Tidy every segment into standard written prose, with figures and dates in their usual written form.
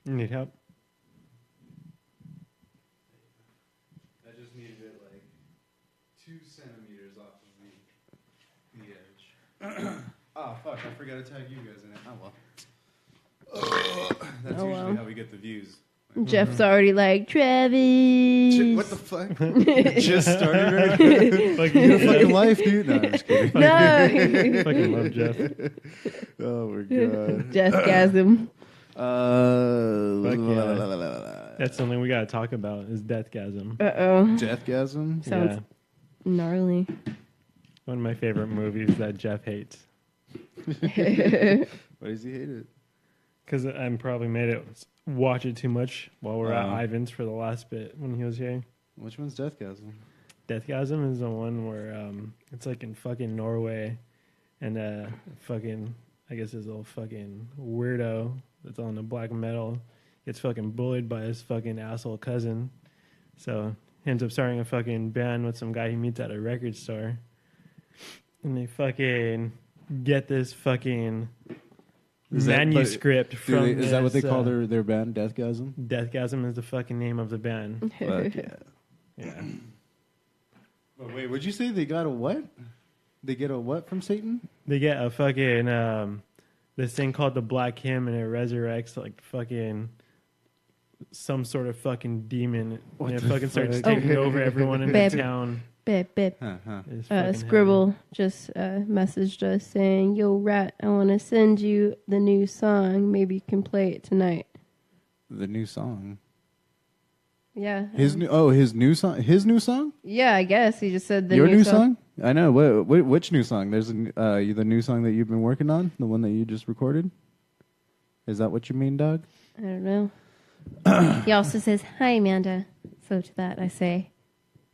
You need help? I just needed it like 2 centimeters off of the edge. Oh, fuck. I forgot to tag you guys in it. Oh, well. That's usually how we get the views. Jeff's already like, Travis. What the fuck? It just started right? Like, your fucking life, dude. No, I'm just kidding. No. Fucking love Jeff. Oh, my God. Jeffgasm. That's something we gotta talk about is deathgasm. Uh-oh. Deathgasm? Sounds gnarly. One of my favorite movies that Jeff hates. Why does he hate it? Because I probably made it watch it too much while we're at Ivan's for the last bit when he was here. Which one's Deathgasm? Deathgasm is the one where it's like in fucking Norway, and fucking I guess this little fucking weirdo that's on the black metal gets fucking bullied by his fucking asshole cousin, so he ends up starting a fucking band with some guy he meets at a record store, and they fucking get this fucking manuscript from. Is that what they call their band? Deathgasm. Deathgasm is the fucking name of the band. Fuck yeah. Yeah. But wait, would you say they got a what? They get a what from Satan? They get a fucking this thing called the Black Hymn, and it resurrects like fucking some sort of fucking demon, and it fucking starts taking over everyone in the town. Scribble just messaged us saying, "Yo, Ratt, I want to send you the new song. Maybe you can play it tonight." The new song. Yeah. His new song. His new song. Yeah, I guess he just said the Your new song. I know. Which new song? There's the new song that you've been working on, the one that you just recorded. Is that what you mean, dog? I don't know. He also says, "Hi, Amanda." So to that I say,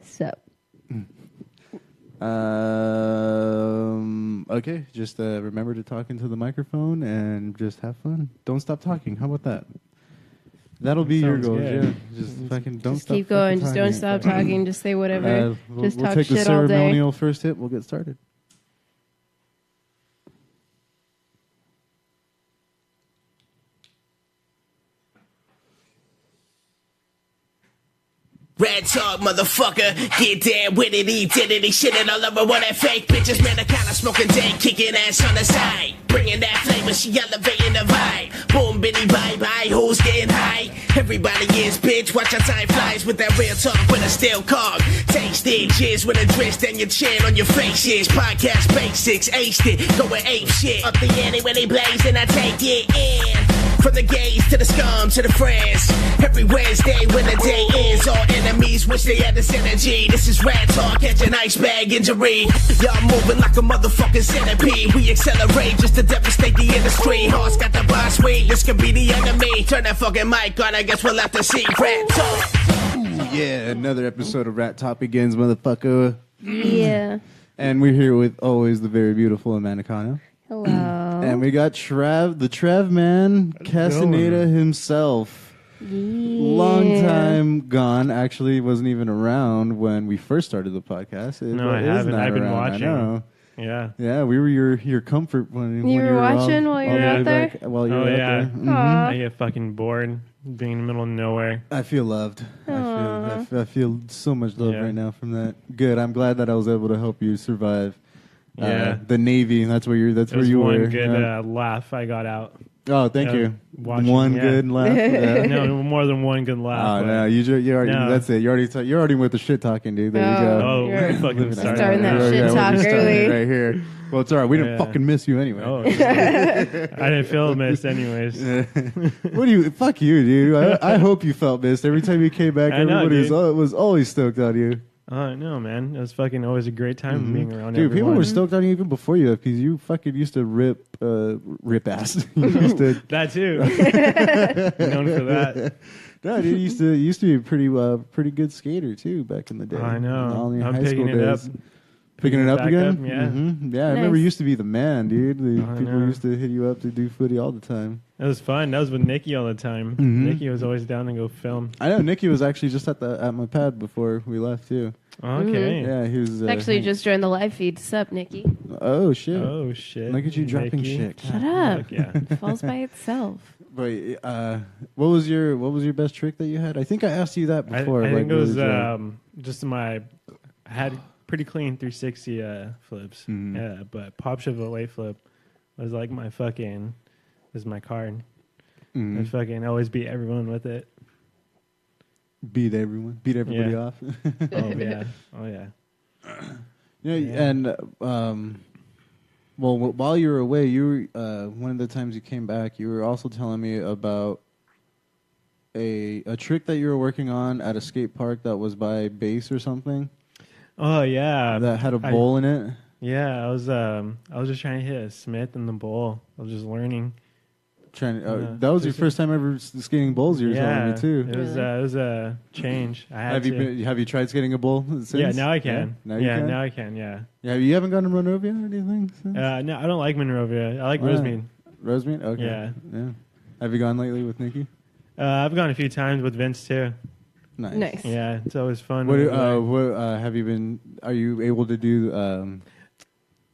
"Sup." Okay, just remember to talk into the microphone and just have fun. Don't stop talking. How about that? That'll be your goal. Yeah, just fucking don't stop. Keep going. Just don't stop talking. Just say whatever. We'll talk take the shit all day. ceremonial first hit. We'll get started. Red talk, motherfucker, get down with it, identity, shitting all over one that fake bitches, man, I kinda smoking dank, kicking ass on the side, bringing that flavor, she elevating the vibe, boom, bitty, bye-bye, who's getting high, everybody is bitch, watch how time flies with that real talk with a steel cog, taste it, jizz with a twist and your chin on your face is, podcast basics, aced it, going ape shit, up the ante when they blaze and I take it in. From the gays to the scum to the friends. Every Wednesday when the day ends, all enemies wish they had this energy. This is Ratt Talk, catch an ice bag injury. Y'all moving like a motherfucking centipede. We accelerate just to devastate the industry. Hearts got the boss sweet, this could be the enemy. Turn that fucking mic on, I guess we'll have to see. Ratt Talk. Yeah, another episode of Ratt Talk begins, motherfucker. Yeah. And we're here with always the very beautiful Amanda Cano. Hello. And we got the Trev man, Castaneda himself. Yeah. Long time gone. Actually, wasn't even around when we first started the podcast. No, I haven't. I've been watching. I know. Yeah. Yeah, we were your comfort when you were watching while you were out there. While you were out there. Mm-hmm. I get fucking bored being in the middle of nowhere. I feel loved. I feel so much love right now from that. Good. I'm glad that I was able to help you survive. Yeah, the Navy. That's where you were. One good laugh I got out. Oh, thank you. Watching, one good laugh. No, more than one good laugh. Oh no, you already. No. That's it. You're already with the shit talking, dude. There you go. Oh, we're fucking starting that shit talk early right here. Well, it's all right. We didn't fucking miss you anyway. Oh, I didn't feel missed anyways. What do you? Fuck you, dude. I hope you felt missed every time you came back. Everybody was always stoked on you. No, man. It was fucking always a great time being around Dude, everyone. people were stoked on you even before you, because you fucking used to rip ass. You used to that too. Known for that. No, dude, you used to be a pretty good skater too back in the day. I know. All in your I'm high picking school it days. up. Picking it up back again? up, yeah. Yeah, I remember Nice. you used to be the man, dude. I People know. used to hit you up to do footy all the time. It was fun. That was with Nikki all the time. Nikki was always down to go film. I know Nikki was actually just at my pad before we left too. Okay. Yeah, he was Actually, just joined the live feed. Sup, Nikki? Oh shit! Oh shit! Look at you dropping Nikki. shit. Shut up. Fuck yeah. It falls by itself. But what was your best trick that you had? I think I asked you that before. I think it was really just I had pretty clean 360 flips. Mhm. Yeah, but pop shove weight flip was like my card. Mhm. I fucking always beat everyone with it. beat everybody Yeah. off. Oh yeah. Oh yeah. Yeah, and well, while you were away, you were one of the times you came back. You were also telling me about a trick that you were working on at a skate park that was by base or something Oh yeah. that had a bowl in it. Yeah, I was just trying to hit a Smith in the bowl. I was just learning. That was your first time ever skating bowls. You were telling me too. It was a change. I had Have you tried skating a bowl since? Yeah, now I can. Yeah, now you can? now I can. Yeah. Yeah, you haven't gone to Monrovia or anything since? No, I don't like Monrovia. I like Rosemead. Rosemead? Okay. Yeah. Have you gone lately with Nikki? I've gone a few times with Vince too. Nice. Yeah, it's always fun. What have you been? Are you able to do?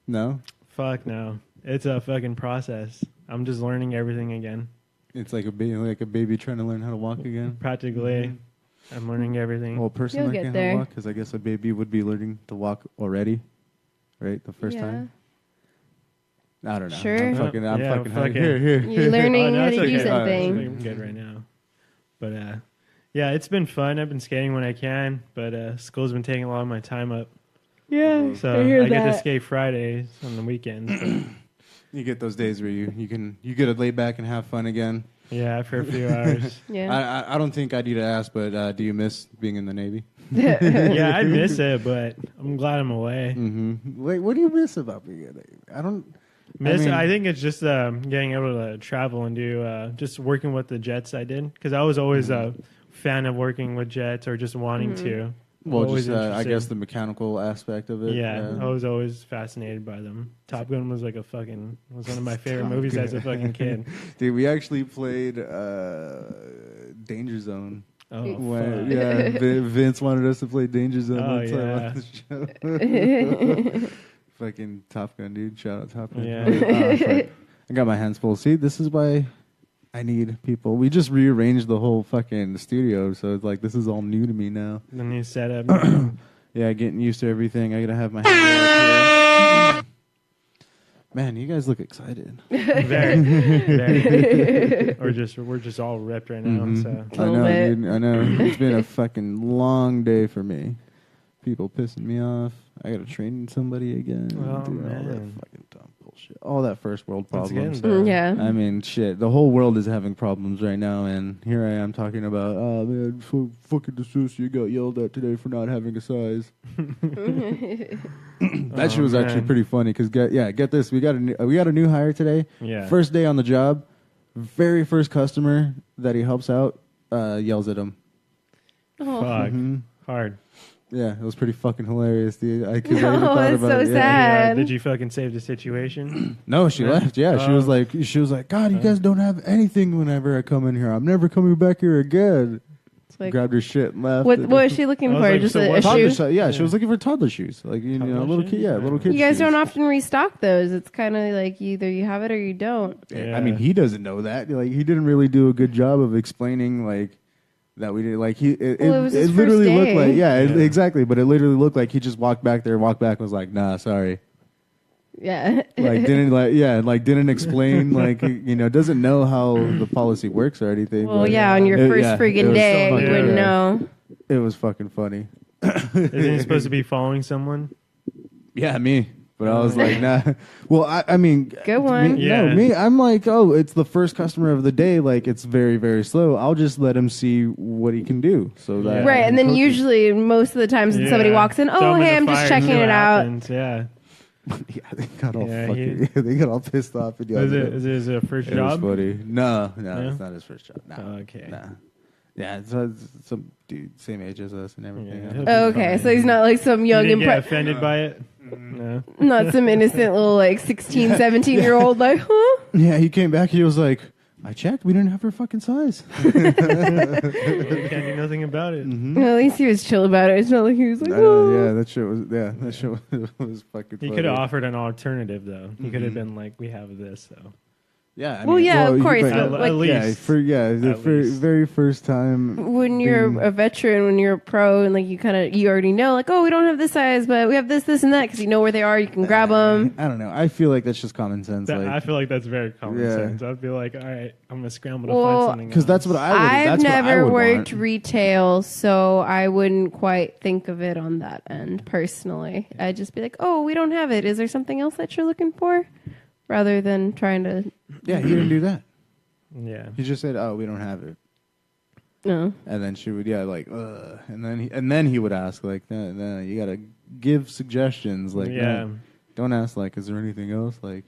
No. Fuck no. It's a fucking process. I'm just learning everything again. It's like a baby trying to learn how to walk again. Practically, I'm learning everything. Well, personally, You'll I get can't there. walk because I guess a baby would be learning to walk already, right? The first time. I don't know. Sure. I'm fucking fuck it. here. You're learning how it's to do okay. something. I'm good right now. But yeah, it's been fun. I've been skating when I can, but school's been taking a lot of my time up. Yeah, So I get to skate Fridays on the weekends. But You get those days where you get to lay back and have fun again. yeah, for a few hours. Yeah. I don't think I need to ask, but do you miss being in the Navy? Yeah, I miss it, but I'm glad I'm away. Mm-hmm. Wait, what do you miss about being in the Navy? I think it's just getting able to travel and do just working with the jets I did, because I was always a fan of working with jets or just wanting to. Well, Always just I interested. guess the mechanical aspect of it. Yeah, I was always fascinated by them. Top Gun was like was one of my favorite movies as a fucking kid. Dude, we actually played Danger Zone. Oh, When, fuck. yeah, Vince wanted us to play Danger Zone Oh, one time yeah. on the show. Fucking Top Gun, dude. Shout out Top Gun. Yeah. Fuck. I got my hands full. See, this is why I need people. We just rearranged the whole fucking studio, so it's like this is all new to me now. The new setup. Yeah, getting used to everything. I gotta have my hands up here. Man, you guys look excited. very, very. We're just all ripped right now. Mhm. So I know, bit. dude. I know. It's been a fucking long day for me. People pissing me off. I gotta train somebody again. Oh, Dude, all that man. fucking dumb bullshit. All that first world That's problems. good. Yeah. I mean, shit. The whole world is having problems right now, and here I am talking about, oh man, fucking associate got yelled at today for not having a size. That shit was actually man. pretty funny because get this, we got a new hire today. Yeah. First day on the job, very first customer that he helps out yells at him. Oh. Fuck. Mhm. Hard. Yeah, it was pretty fucking hilarious, dude. I even No, thought it's about so it. Yeah. sad. Did you fucking save the situation? No, she left. Yeah, she was like, God, you guys don't have anything whenever I come in here. I'm never coming back here again. It's like, Grabbed her shit and left. what was she looking I was for? like, just so a what- Toddler shoe? shoes. She was looking for toddler shoes, like you know, Toddler little shoes? kid, little kid. You guys shoes. don't often restock those. It's kind of like either you have it or you don't. Yeah. I mean, he doesn't know that. Like, he didn't really do a good job of explaining like that we did. Like it was his literally first looked like Yeah. exactly. But it literally looked like he just walked back and was like, nah, sorry. Yeah. Like didn't explain doesn't know how the policy works or anything. Well, but yeah, on your first it friggin' was day, so you funny. wouldn't Yeah. know. It was fucking funny. Isn't he supposed to be following someone? Yeah, me. But I was like, nah. Well, I mean, Good one. Yeah. I'm like, oh, it's the first customer of the day. Like, it's very, very slow. I'll just let him see what he can do. So that Yeah. Right, and then Coach- usually most of the times when somebody Yeah. walks in, Throw oh, him in hey, the I'm just fire, checking see what it out. happens. Yeah. yeah, they got all Yeah, fucking, they got all pissed off. And yelled Is at it him. is it his first It was job? funny. No, No? it's not his first job. No. Okay. Nah. Yeah, it's some dude same age as us and everything. Yeah. Oh, okay, so he's not like some young You didn't get impre- offended by it? No. Not some innocent little like 16, 17-year-old like, huh? Yeah, he came back. He was like, I checked. We didn't have her fucking size. You can't do nothing about it. Mm-hmm. Well, at least he was chill about it. It's not like he was like, Yeah, oh. that shit was fucking He funny. could have offered an alternative, though. He could have been like, we have this, though. Yeah. Well, yeah, of course, but- but, like- at least. the At least. very first time. When you're being- a veteran, when you're a pro, and like you already know, like, oh, we don't have this size, but we have this, and that, because you know where they are. You can grab them. I don't know. I feel like that's just common sense. I feel like that's very common Yeah. sense. I'd be like, all right, I'm going to scramble to Well, find something because that's else. what I would. I've that's what I never would worked want. retail, so I wouldn't quite think of it on that end personally. I'd just be like, oh, we don't have it. Is there something else that you're looking for? Rather than trying to. Yeah, he didn't do that. Yeah. He just said, "Oh, we don't have it," No. and then she would, and then he would ask, like, no, you gotta give suggestions, like, Yeah. no, don't ask, like, is there anything else, like.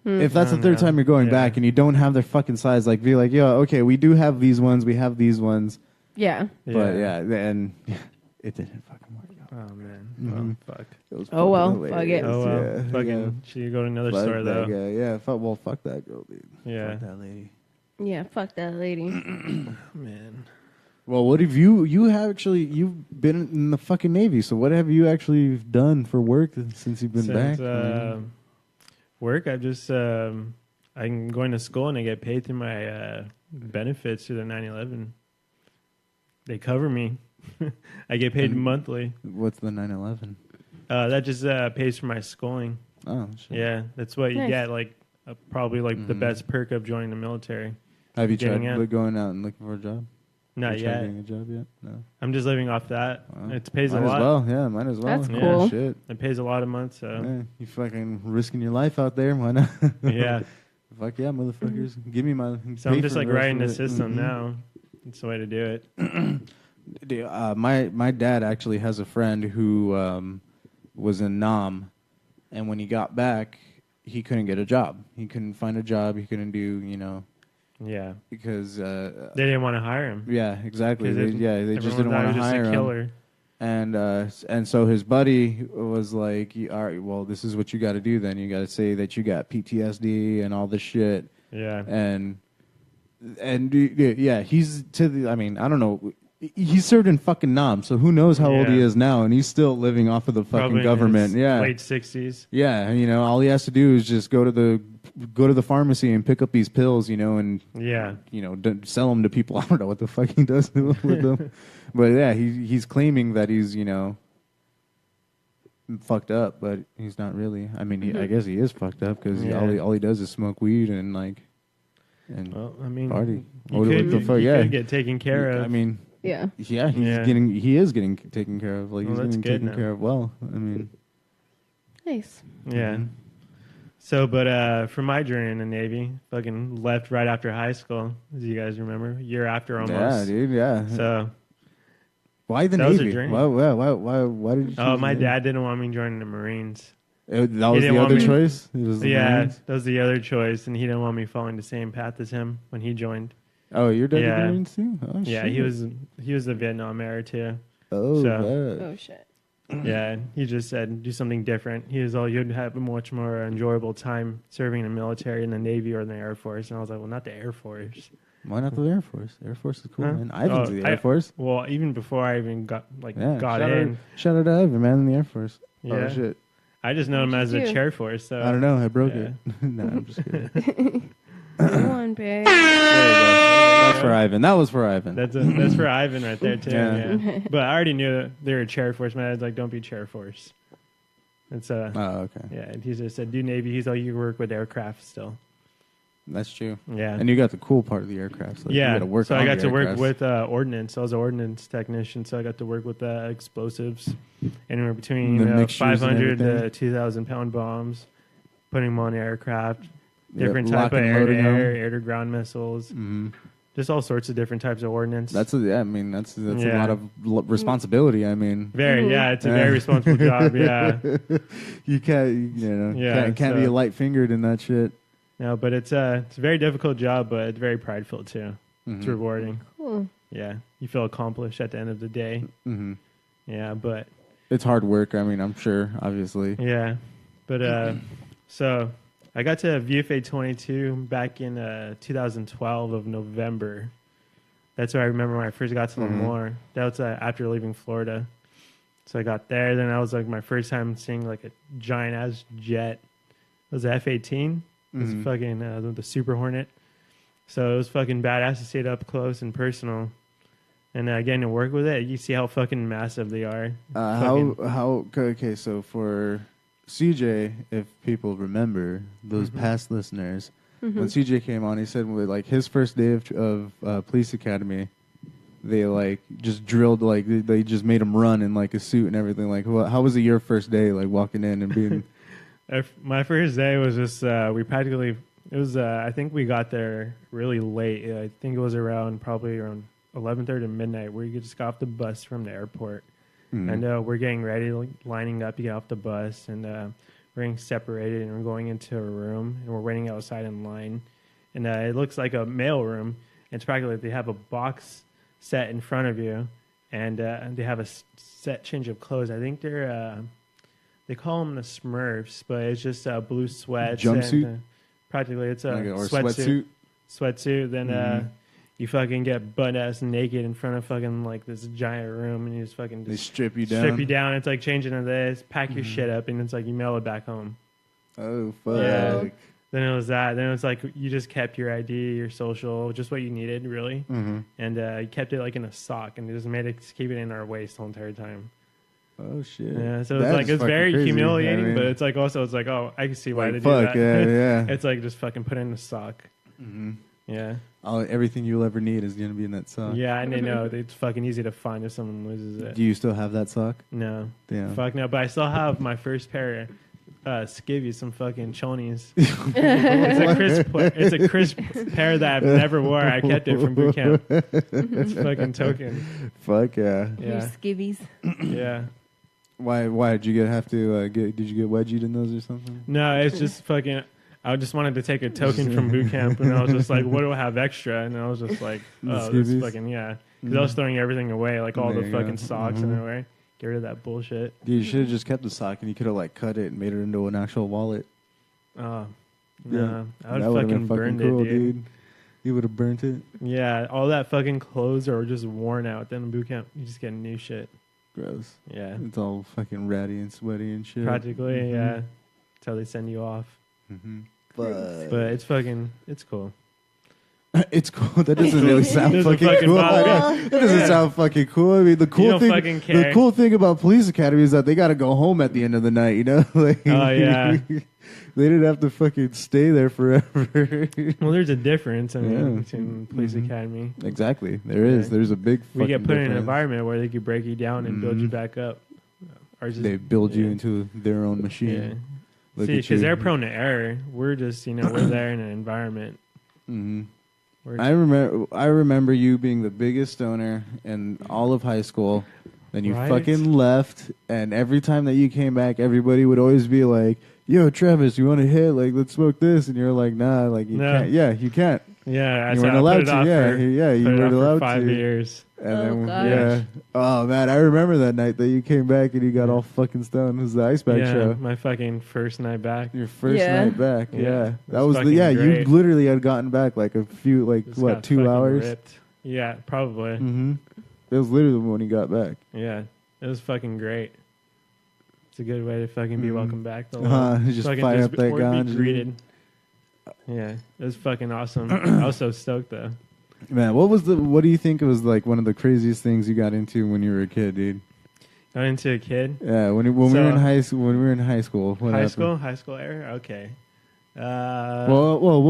If that's I the don't third know. time you're going Yeah. back and you don't have their fucking size, like, be like, yo, okay, we do have these ones, we have these ones, Yeah. but yeah, and it didn't fucking work out. Oh, man. Mhm. Well, fuck. It was Oh, well, fucking fuck it. hilarious, Oh, well. yeah, Fucking, yeah. should go to another Fuck store, that though. guy. Yeah, fuck that girl, dude. Yeah. Fuck that lady. Yeah, fuck that lady. Man. Well, what have you've been in the fucking Navy, so what have you actually done for work since you've been back? Work, I've just, I'm going to school and I get paid through my benefits through the 9/11. They cover me. I get paid monthly. What's the 9/11? That just pays for my schooling. Oh, shit. Yeah, that's what you Nice. get, like, probably like the best perk of joining the military. Have you Getting tried in. going out and looking for a job? Not Have you tried yet. Getting a job yet? No. I'm just living off that. Wow. It pays Might a as lot. well. Yeah, might as well. That's Yeah, cool. Shit. It pays a lot a month, so Yeah, you fucking risking your life out there. Why not? yeah. Fuck yeah, motherfuckers. Give me my. So pay I'm just for like the rest writing the of it. system Mhm. now. It's the way to do it. Dude, my dad actually has a friend who was in Nam, and when he got back, he couldn't get a job. He couldn't find a job. He couldn't do, Yeah, because they didn't want to hire him. yeah, exactly. 'Cause They just everyone didn't thought want he to was just hire a him. killer. And so his buddy was like, all right, well, this is what you got to do. Then you got to say that you got PTSD and all this shit. Yeah, And yeah, he's to the. I mean, I don't know. He served in fucking Nam, so who knows how old he Yeah. is now, and he's still living off of the fucking probably in government. his Yeah, late 60s. yeah. And, all he has to do is just go to the pharmacy and pick up these pills, and Yeah, sell them to people. I don't know what the fuck he does with them, but yeah, he's claiming that he's fucked up, but he's not really. I mean, I guess he is fucked up because Yeah. all he does is smoke weed and well, I mean, party. You What could, the fuck? you Yeah, could get taken care of. I mean, Yeah. yeah, Yeah. he is getting taken care of. Like Well, he's that's getting good taken now. care of well. I mean, Nice. yeah. Mhm. So, but for my journey in the Navy, fucking left right after high school, as you guys remember, year after almost. yeah, dude, yeah. So, Why the that was a Navy? dream. Why did you? oh, choose my the dad didn't want me joining the Marines. Navy? That he was didn't the want other me- choice. It was the Yeah, Marines? that was the other choice, and he didn't want me following the same path as him when he joined. Oh, your dad did Yeah. the Marines too? Oh, Yeah, shit. he was a Vietnam era too. Oh, so- bad. Oh shit. Yeah, he just said do something different. He was all you'd have a much more enjoyable time serving in the military, in the Navy, or in the Air Force. And I was like, well, not the Air Force. Why not the Air Force? Air Force is cool, Huh? man. I've been Oh, to the Air Force. Well, even before I even got Yeah, got shout in, Out, shout out to Ivan, man, in the Air Force. Yeah. Oh shit. I just know him What'd as you a do? chair force. So I don't know. I broke yeah. it. No, I'm just kidding. Go on, babe. There you go. That's for Ivan. That was for Ivan. That's for Ivan right there too. Yeah. Yeah. But I already knew that they were chair force. My dad's like, don't be chair force. And so Oh, okay. yeah, and he just said do Navy. He's like, you work with aircraft still. That's true. Yeah. And you got the cool part of the aircraft. So you yeah, got to work so on I got the to work aircrafts. with ordnance. I was an ordnance technician, so I got to work with explosives, anywhere between The mixtures and 500 to everything. 2,000 pound bombs, putting them on aircraft, Yep, different type lock of and loading them. air to ground missiles, Mhm. just all sorts of different types of ordnance. That's I mean that's a Yeah. lot of responsibility. I mean, very yeah, it's a Yeah. very responsible job. Yeah, you can't Yeah, can't be so- light fingered in that shit. no, but it's a very difficult job, but it's very prideful too. It's Mhm. rewarding. Cool. Yeah, you feel accomplished at the end of the day. Mhm. Yeah, but It's hard work. I mean, I'm sure, obviously. Yeah, but so I got to VFA 22 back in 2012 of November. That's where I remember when I first got to Lemoore. That was after leaving Florida. So I got there. Then that was like my first time seeing like a giant ass jet. It was a F-18. It was fucking the Super Hornet. So it was fucking badass to see it up close and personal. And getting to work with it, you see how fucking massive they are. Okay, so for CJ, if people remember, those past listeners, when CJ came on, he said like his first day of police academy, they like just drilled, like they just made him run in like a suit and everything. Like, how was it your first day, like walking in and being? My first day was just I think we got there really late. I think it was probably around 11:30 midnight, where you could just go off the bus from the airport. And we're getting ready, like, lining up to get off the bus, and we're getting separated, and we're going into a room, and we're waiting outside in line. And it looks like a mail room. It's practically like they have a box set in front of you, and they have a set change of clothes. I think they call them the Smurfs, but it's just blue sweats. Jumpsuit? And, practically, it's a Or sweatsuit. sweatsuit. Then you fucking get butt ass naked in front of fucking like this giant room, and you just fucking They strip you down. It's like changing to this, pack your shit up, and it's like you mail it back home. Oh fuck! Yeah. Then it was that. Then it was like you just kept your ID, your social, just what you needed, really, and you kept it like in a sock, and they just made it keep it in our waist the entire time. Oh shit! Yeah, so it's like it's very crazy. humiliating, but it's like also it's like, oh, I can see why like, they do that. Yeah. It's like just fucking put it in a sock. Yeah. Everything you'll ever need is gonna be in that sock. Yeah, and they know it's fucking easy to find if someone loses it. Do you still have that sock? No. Damn. Fuck no, but I still have my first pair skivvies, some fucking chonies. It's a crisp pair that I've never wore. I kept it from boot camp. It's fucking token. Fuck yeah. Your skivvies. Yeah. Why did you have to did you get wedgied in those or something? No, it's just fucking. I just wanted to take a token from boot camp, and I was just like, "What do I have extra?" And I was just like, "Oh, this fucking yeah," because I was throwing everything away, like all the fucking socks and everything. Get rid of that bullshit. Dude, you should have just kept the sock, and you could have like cut it and made it into an actual wallet. Oh, Yeah. no, I would That have would've fucking been burned cool, it, dude. You would have burnt it. Yeah, all that fucking clothes are just worn out. Then in boot camp, you just get new shit. Gross. Yeah, It's all fucking ratty and sweaty and shit. practically. Yeah, that's how they send you off. But it's cool. It's cool. That doesn't really sound Doesn't fucking fucking cool. bother. That doesn't sound fucking cool. I mean, the You cool don't thing, fucking care. the cool thing about police academy is that they got to go home at the end of the night. You know, like, Oh, yeah. they didn't have to fucking stay there forever. Well, there's a difference Yeah. between police academy. Exactly, there is. Yeah. There's a big. We get fucking put in an difference. environment where they could break you down and build you back up. Ours is- They build you yeah. into their own machine. Yeah. Look See, at because you. they're prone to error. We're just, we're there in an environment. Mhm. We're I remember you being the biggest stoner in all of high school. Then you Right. fucking left, and every time that you came back, everybody would always be like, "Yo, Travis, you want to hit? Like, let's smoke this." And you're like, "Nah, like you No. can't. Yeah, you can't. yeah, You I weren't put allowed it to. off Yeah, for- yeah, you put it weren't off for allowed 5 to." years. And Oh, then, gosh. yeah. Oh man, I remember that night that you came back and you got all fucking stoned. It was the Ice Bag Yeah, show. my fucking first night back. Your first Yeah. night back. Yeah. Yeah, It that was was the fucking great. You literally had gotten back like a few, like Just what, got 2 fucking hours? ripped. Yeah, probably. Mm-hmm. It was literally when he got back. Yeah, it was fucking great. It's a good way to fucking be welcome back. Just Fucking fire up that or gun. Be greeted. Yeah, it was fucking awesome. I was so stoked though. Man, what do you think was like one of the craziest things you got into when you were a kid, dude? Got into a kid. Yeah, when we were So- in high school. When we were in high school. What happened? High school era. Okay. Well,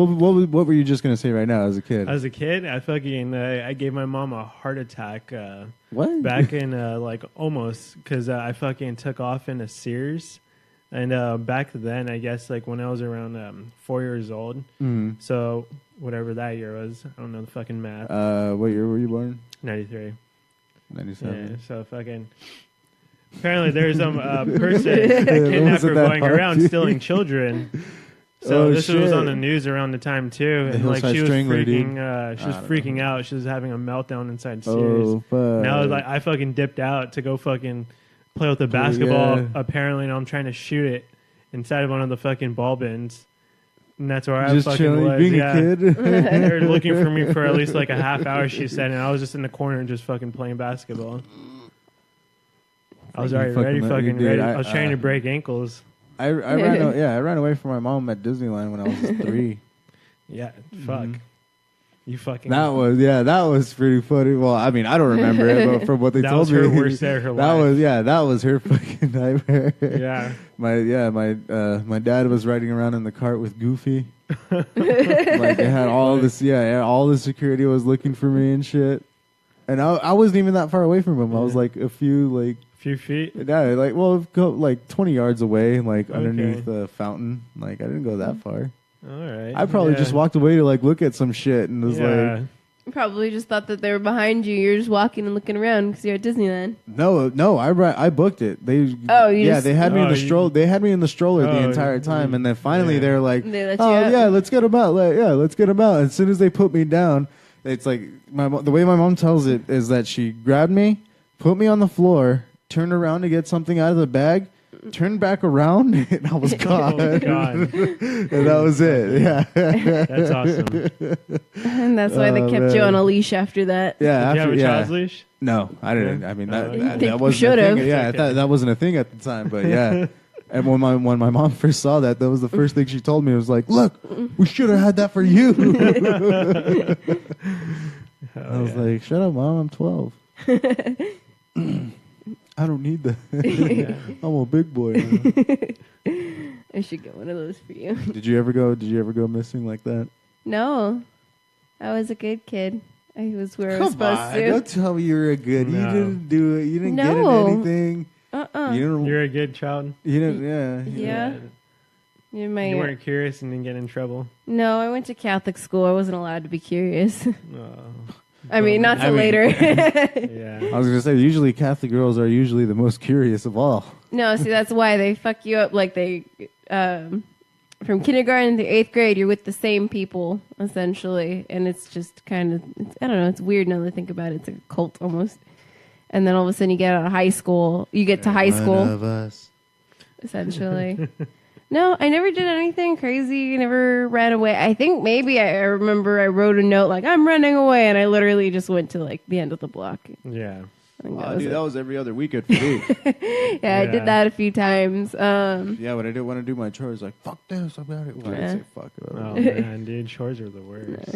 what were you just gonna say right now as a kid? As a kid, I fucking I gave my mom a heart attack what? back in like almost because I fucking took off into Sears, and back then I guess like when I was around 4 years old, Mm. so whatever that year was, I don't know the fucking math. What year were you born? 93. 97. Yeah, so fucking. Apparently, there's some person, a Wasn't kidnapper that going hard, around dude? stealing children. So Oh, this was shit. on the news around the time too, The and like Hillside she was Strangler, dude. freaking, she was I don't freaking out. She was having a meltdown inside Sears. Oh, fuck. And I was like, I fucking dipped out to go fucking play with the basketball. Yeah. Apparently, and I'm trying to shoot it inside of one of the fucking ball bins. And that's where I Just fucking chilling, was. being Yeah. a kid. They were looking for me for at least like a half hour, she said, and I was just in the corner just fucking playing basketball. I was already ready, fucking dude, ready. I was trying to break ankles. I ran away from my mom at Disneyland when I was 3. Yeah, fuck. You fucking. That was pretty funny. Well, I mean, I don't remember it, but from what they that told was me, her worst day of her that life. that was her fucking nightmare. Yeah. My dad was riding around in the cart with Goofy. Like they had all this, all the security was looking for me and shit. And I wasn't even that far away from him. I was like a few feet. Yeah, go like 20 yards away, like underneath the fountain. Like I didn't go that far. All right. I probably just walked away to like look at some shit and was like, Probably just thought that they were behind you. You're just walking and looking around because you're at Disneyland. no, I booked it. They they had me in the stroller. They had me in the stroller the entire time, and then finally they're like, They let you "Oh out. yeah, let's get him out. Let's get him out." As soon as they put me down, it's like the way my mom tells it is that she grabbed me, put me on the floor, turned around to get something out of the bag, turned back around, and I was gone. Oh, God. And that was it. Yeah. That's awesome. And that's why they kept you on a leash after that. Yeah. Did you have a yeah. child's leash? No, I didn't. Yeah? I mean, You that think you wasn't a should've. thing. Yeah, I thought that wasn't a thing at the time, but yeah. And when my mom first saw that was the first thing she told me. It was like, "Look, we should have had that for you." I was like, "Shut up, Mom. I'm 12. I don't need that. I'm a big boy now." I should get one of those for you. Did you ever go missing like that? No, I was a good kid. I was where I was supposed to. Don't tell me you're a good. You No. didn't do it. You didn't get No. in anything. You didn't. You're a good child. You didn't. Yeah. Yeah. You You weren't curious and didn't get in trouble. No, I went to Catholic school. I wasn't allowed to be curious. Oh. I mean, not till I mean- later. Yeah. I was gonna say usually Catholic girls are usually the most curious of all. No, see, that's why they fuck you up. Like they, from kindergarten to 8th grade, you're with the same people essentially, and it's just kind of, I don't know, it's weird now that I think about it. It's like a cult almost. And then all of a sudden you get out of high school, you get to high school, One of us. essentially. No, I never did anything crazy. Never ran away. I think maybe I remember I wrote a note like I'm running away, and I literally just went to like the end of the block. Yeah. I think Oh, was dude, it. that was every other weekend for me. Yeah, I did that a few times. Yeah, when I didn't want to do my chores, like fuck this, I'm out of it. Well, I didn't say fuck it. Oh man, dude, chores are the worst.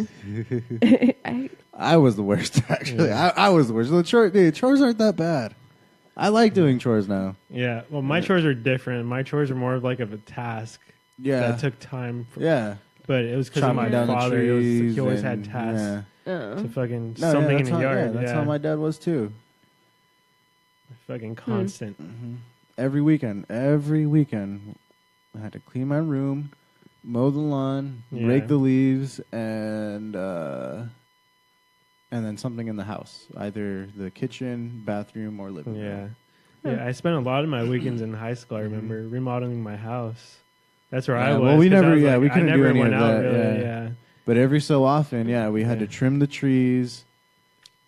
I was the worst actually. I was the worst. Chores aren't that bad. I like doing chores now. Yeah. Well, my chores are different. My chores are more of like of a task. Yeah. That took time. Yeah. But it was because of Chopping my down father. the trees. He always had and- tasks Yeah. to fucking No, something in that's the how, yard. Yeah, that's how my dad was too. Fucking constant. Every weekend, I had to clean my room, mow the lawn, Yeah. rake the leaves, and then something in the house, either the kitchen, bathroom, or living room. Yeah. Yeah, I spent a lot of my weekends in high school. I remember remodeling my house. That's where I Yeah, was. well, we 'cause I never- was yeah, we I couldn't do never any went of out that, really. yeah. Yeah. But every so often, we had to trim the trees.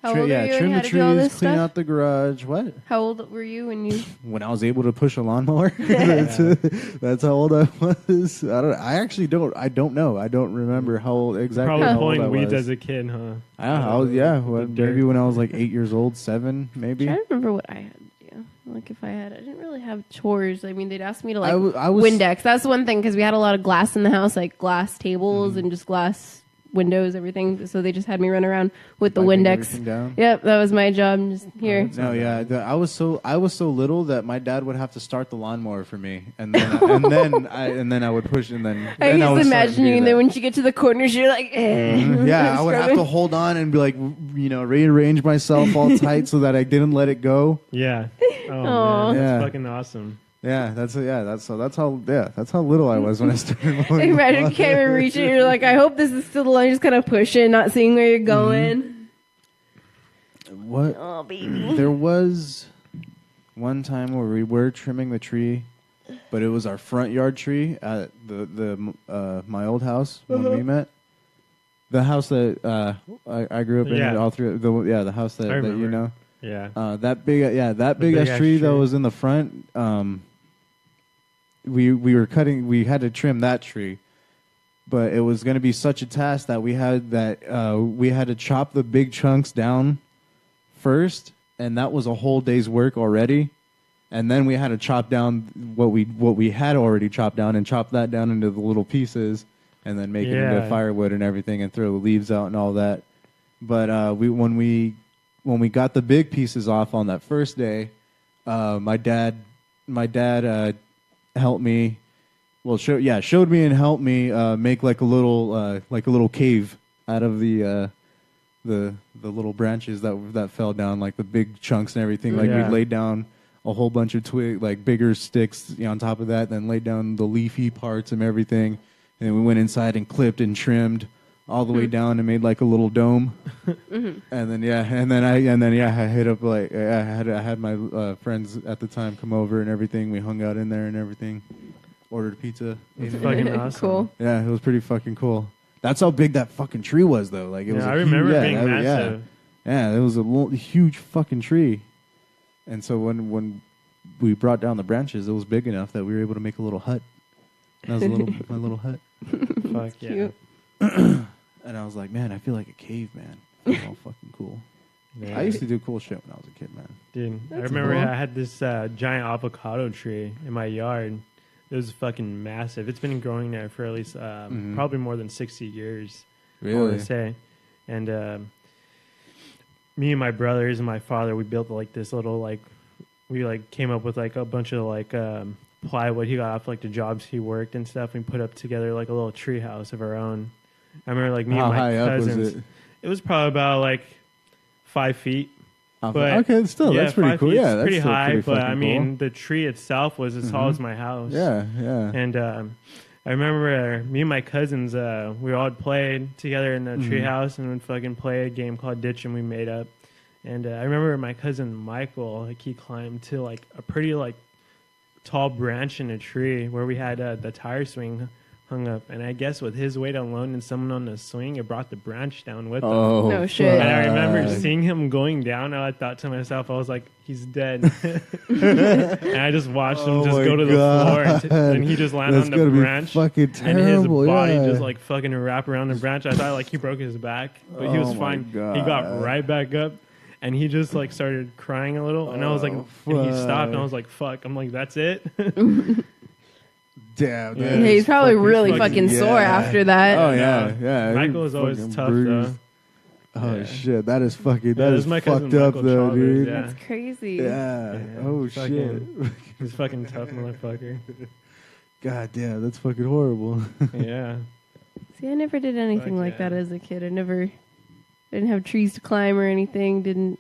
How old were you when trim you the had to do all trees, this clean stuff? out the garage. What? How old were you when you? When I was able to push a lawnmower, that's how old I was. I don't know. I don't remember how old exactly. Probably how old pulling I weeds was. as a kid, huh? I was, maybe when I was like 8 years old, 7, maybe. I don't remember what I had to do. Like if I didn't really have chores. I mean, they'd ask me to like I was Windex. That's one thing because we had a lot of glass in the house, like glass tables and just glass windows, everything. So they just had me run around with the wiping Windex. everything down. Yep, that was my job. Just here. No, yeah, I was so little that my dad would have to start the lawnmower for me, and then I would push, and then I then would used to start imagine do you, and that. then when you get to the corners, you're like, Yeah, I would have to hold on and be like, rearrange myself all tight so that I didn't let it go. Yeah. Oh Aw. man, that's Yeah. fucking awesome. Yeah, that's how little I was when I started. I imagine you can't even reach it. You're like, I hope this is still the line. Just kind of pushing, not seeing where you're going. What? Oh, baby. There was one time where we were trimming the tree, but it was our front yard tree at my old house when we met. The house that I grew up in, Yeah. all through the house that you remember. know. Yeah. That big ass big-ass tree that tree. was in the front. We were cutting. We had to trim that tree, but it was going to be such a task that we had to chop the big chunks down first, and that was a whole day's work already. And then we had to chop down what we had already chopped down and chop that down into the little pieces, and then make it into firewood and everything, and throw the leaves out and all that. But when we got the big pieces off on that first day, my dad helped me. Well, showed me and helped me make like a little cave out of the little branches that fell down, like the big chunks and everything. Like we laid down a whole bunch of bigger sticks on top of that, then laid down the leafy parts and everything, and we went inside and clipped and trimmed all the way down and made like a little dome. And then I hit up I had my friends at the time come over and everything. We hung out in there and everything. Ordered pizza. It's fucking awesome. Cool. Yeah, it was pretty fucking cool. That's how big that fucking tree was, though. Like it was. I remember it being massive. Yeah, it was a huge fucking tree. And so when we brought down the branches, it was big enough that we were able to make a little hut. That was my little hut. Fuck yeah. Cute. And I was like, man, I feel like a caveman. It's all fucking cool. Yeah. I used to do cool shit when I was a kid, man. Dude, I That's remember cool. I had this giant avocado tree in my yard. It was fucking massive. It's been growing there for at least probably more than 60 years. I want Really? to say. And me and my brothers and my father, we built like this little we came up with like a bunch of plywood he got off like the jobs he worked and stuff. And we put up together like a little tree house of our own. I remember like me How and my high up cousins. was it? It was probably about like 5 feet. But okay, still, that's pretty 5 cool. feet is Yeah, that's pretty still high. pretty But fucking I mean, cool. the tree itself was as tall as my house. Yeah, yeah. And I remember me and my cousins, we all played together in the treehouse and would fucking play a game called Ditch, and we made up. And I remember my cousin Michael, like he climbed to like a pretty like tall branch in a tree where we had the tire swing hung up. And I guess with his weight alone and someone on the swing, it brought the branch down with him. Oh, No shit. And I remember fuck. seeing him going down. And I thought to myself, I was like, he's dead. And I just watched him just my go to the floor, God. and he just landed That's on the gonna be branch. fucking And his terrible, body yeah. just like fucking wrap around the branch. I thought like he broke his back, but he was Oh my fine. He God. got right back up, and he just like started crying a little. And I was like, and he stopped, and I was like, fuck. I'm like, that's it. Damn, Yeah, that Yeah, is he's probably fucking- really fucking- fucking sore yeah. after that. Oh yeah, yeah. Michael was always Fucking tough bruised. though. Oh Yeah. shit, that is fucking. Yeah, That this is is my cousin fucked up Michael though, Chavez, dude. yeah. That's crazy. Yeah. Yeah, Oh fucking- shit. He's a fucking tough motherfucker. God damn, that's fucking horrible. Yeah. See, I never did anything Fuck like yeah. that as a kid. I didn't have trees to climb or anything. Didn't.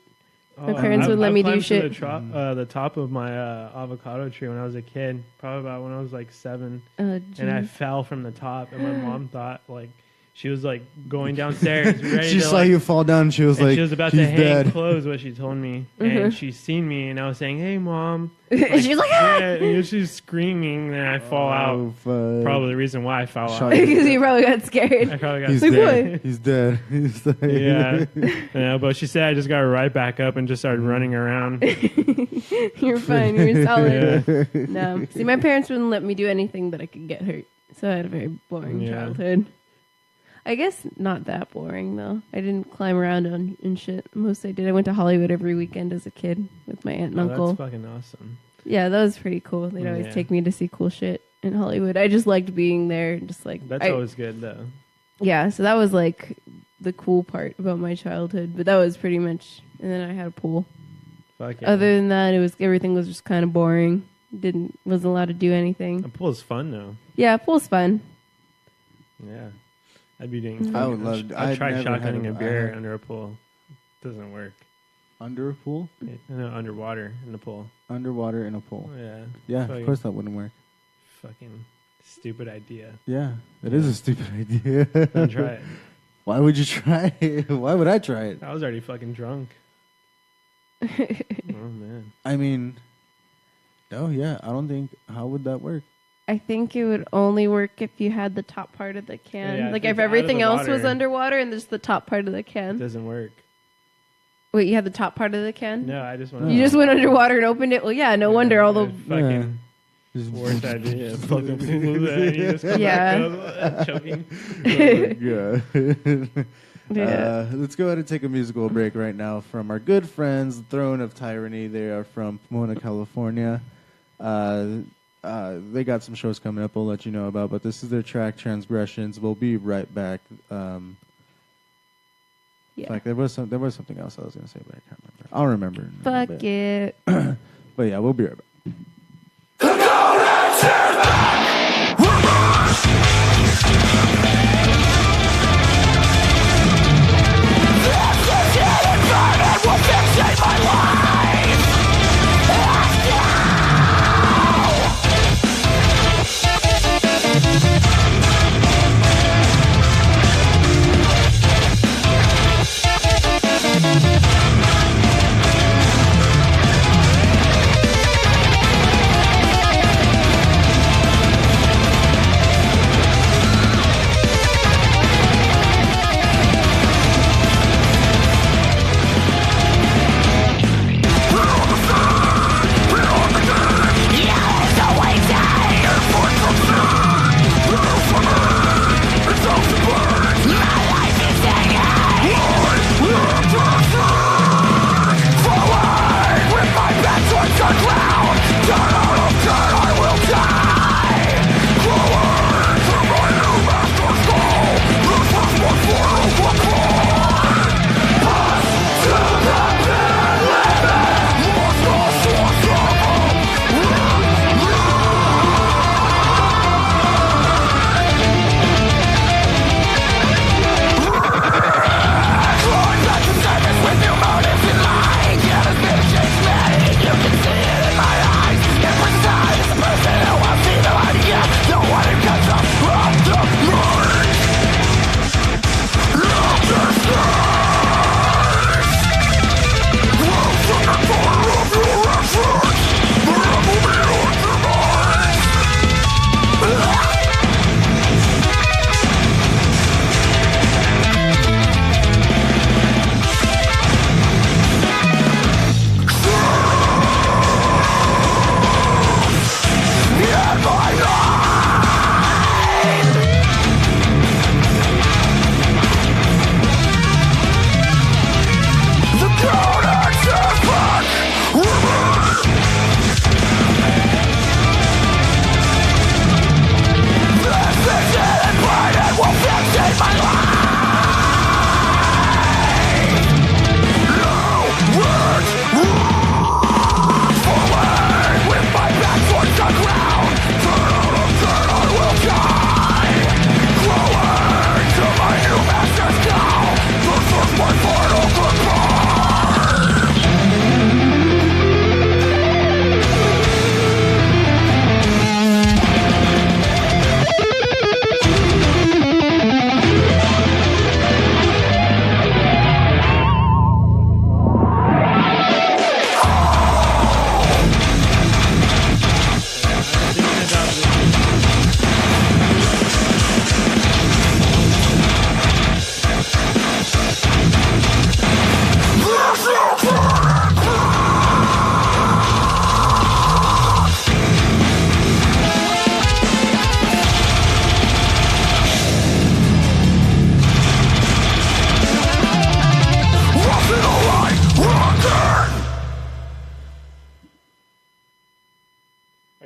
My Oh, parents would let me do climbed to shit. The top of my avocado tree when I was a kid, probably about when I was like 7, Oh, and I geez. fell from the top, and my mom thought like she was like going downstairs, ready She to, saw like, you fall down. She was and like, she was about "He's to hang dead." clothes, what she told me, Mhm. and she seen me, and I was saying, "Hey, mom," She's like, ah! yeah, and she's screaming, and I fall out. Oh, fuck. Probably the reason why I fell Shot out. you. Because you probably got scared. I probably got He's Like, scared. what? He's dead. He's dead. Yeah, yeah, but she said I just got right back up and just started running around. You're fine. You're solid. Yeah. No. See, my parents wouldn't let me do anything that I could get hurt. So I had a very boring Yeah. childhood. I guess not that boring, though. I didn't climb around and shit. Most I did. I went to Hollywood every weekend as a kid with my aunt and Oh, uncle. that's fucking awesome. Yeah, that was pretty cool. They'd always Yeah. take me to see cool shit in Hollywood. I just liked being there. And just like That's I- always good though. Yeah, so that was like the cool part about my childhood. But that was pretty much. And then I had a pool. Fuck yeah. Other than that, everything was just kind of boring. Wasn't allowed to do anything. A pool's fun though. Yeah, pool's fun. Yeah, I'd be doing. I would fucking- love- I'd I'd try never shotgunning had a a- beer I- under a pool. Doesn't work. Under a pool, No, underwater in the pool. underwater in a pool. Yeah. Yeah, Fucking- of course that wouldn't work. Fucking stupid idea. Yeah, it is a stupid idea. Don't try it. Why would you try it? Why would I try it? I was already fucking drunk. Oh man. I mean, no, yeah, I don't think. How would that work? I think it would only work if you had the top part of the can. Yeah, like if if it's out of everything the else was water. underwater and just the top part of the It can. doesn't work. Wait, you had the top part of the can? No, I just went. You just went underwater and opened it? Well, yeah, no wonder all the... fucking worst idea. Fucking you just come Yeah. back up, choking. Yeah. Yeah. Let's go ahead and take a musical break right now from our good friends, the Throne of Tyranny. They are from Pomona, California. They got some shows coming up we'll let you know about, but this is their track, Transgressions. We'll be right back. Yeah. Like there was something else I was going to say, but I can't remember. I'll remember. In a Fuck bit. it. But yeah, we'll be right back.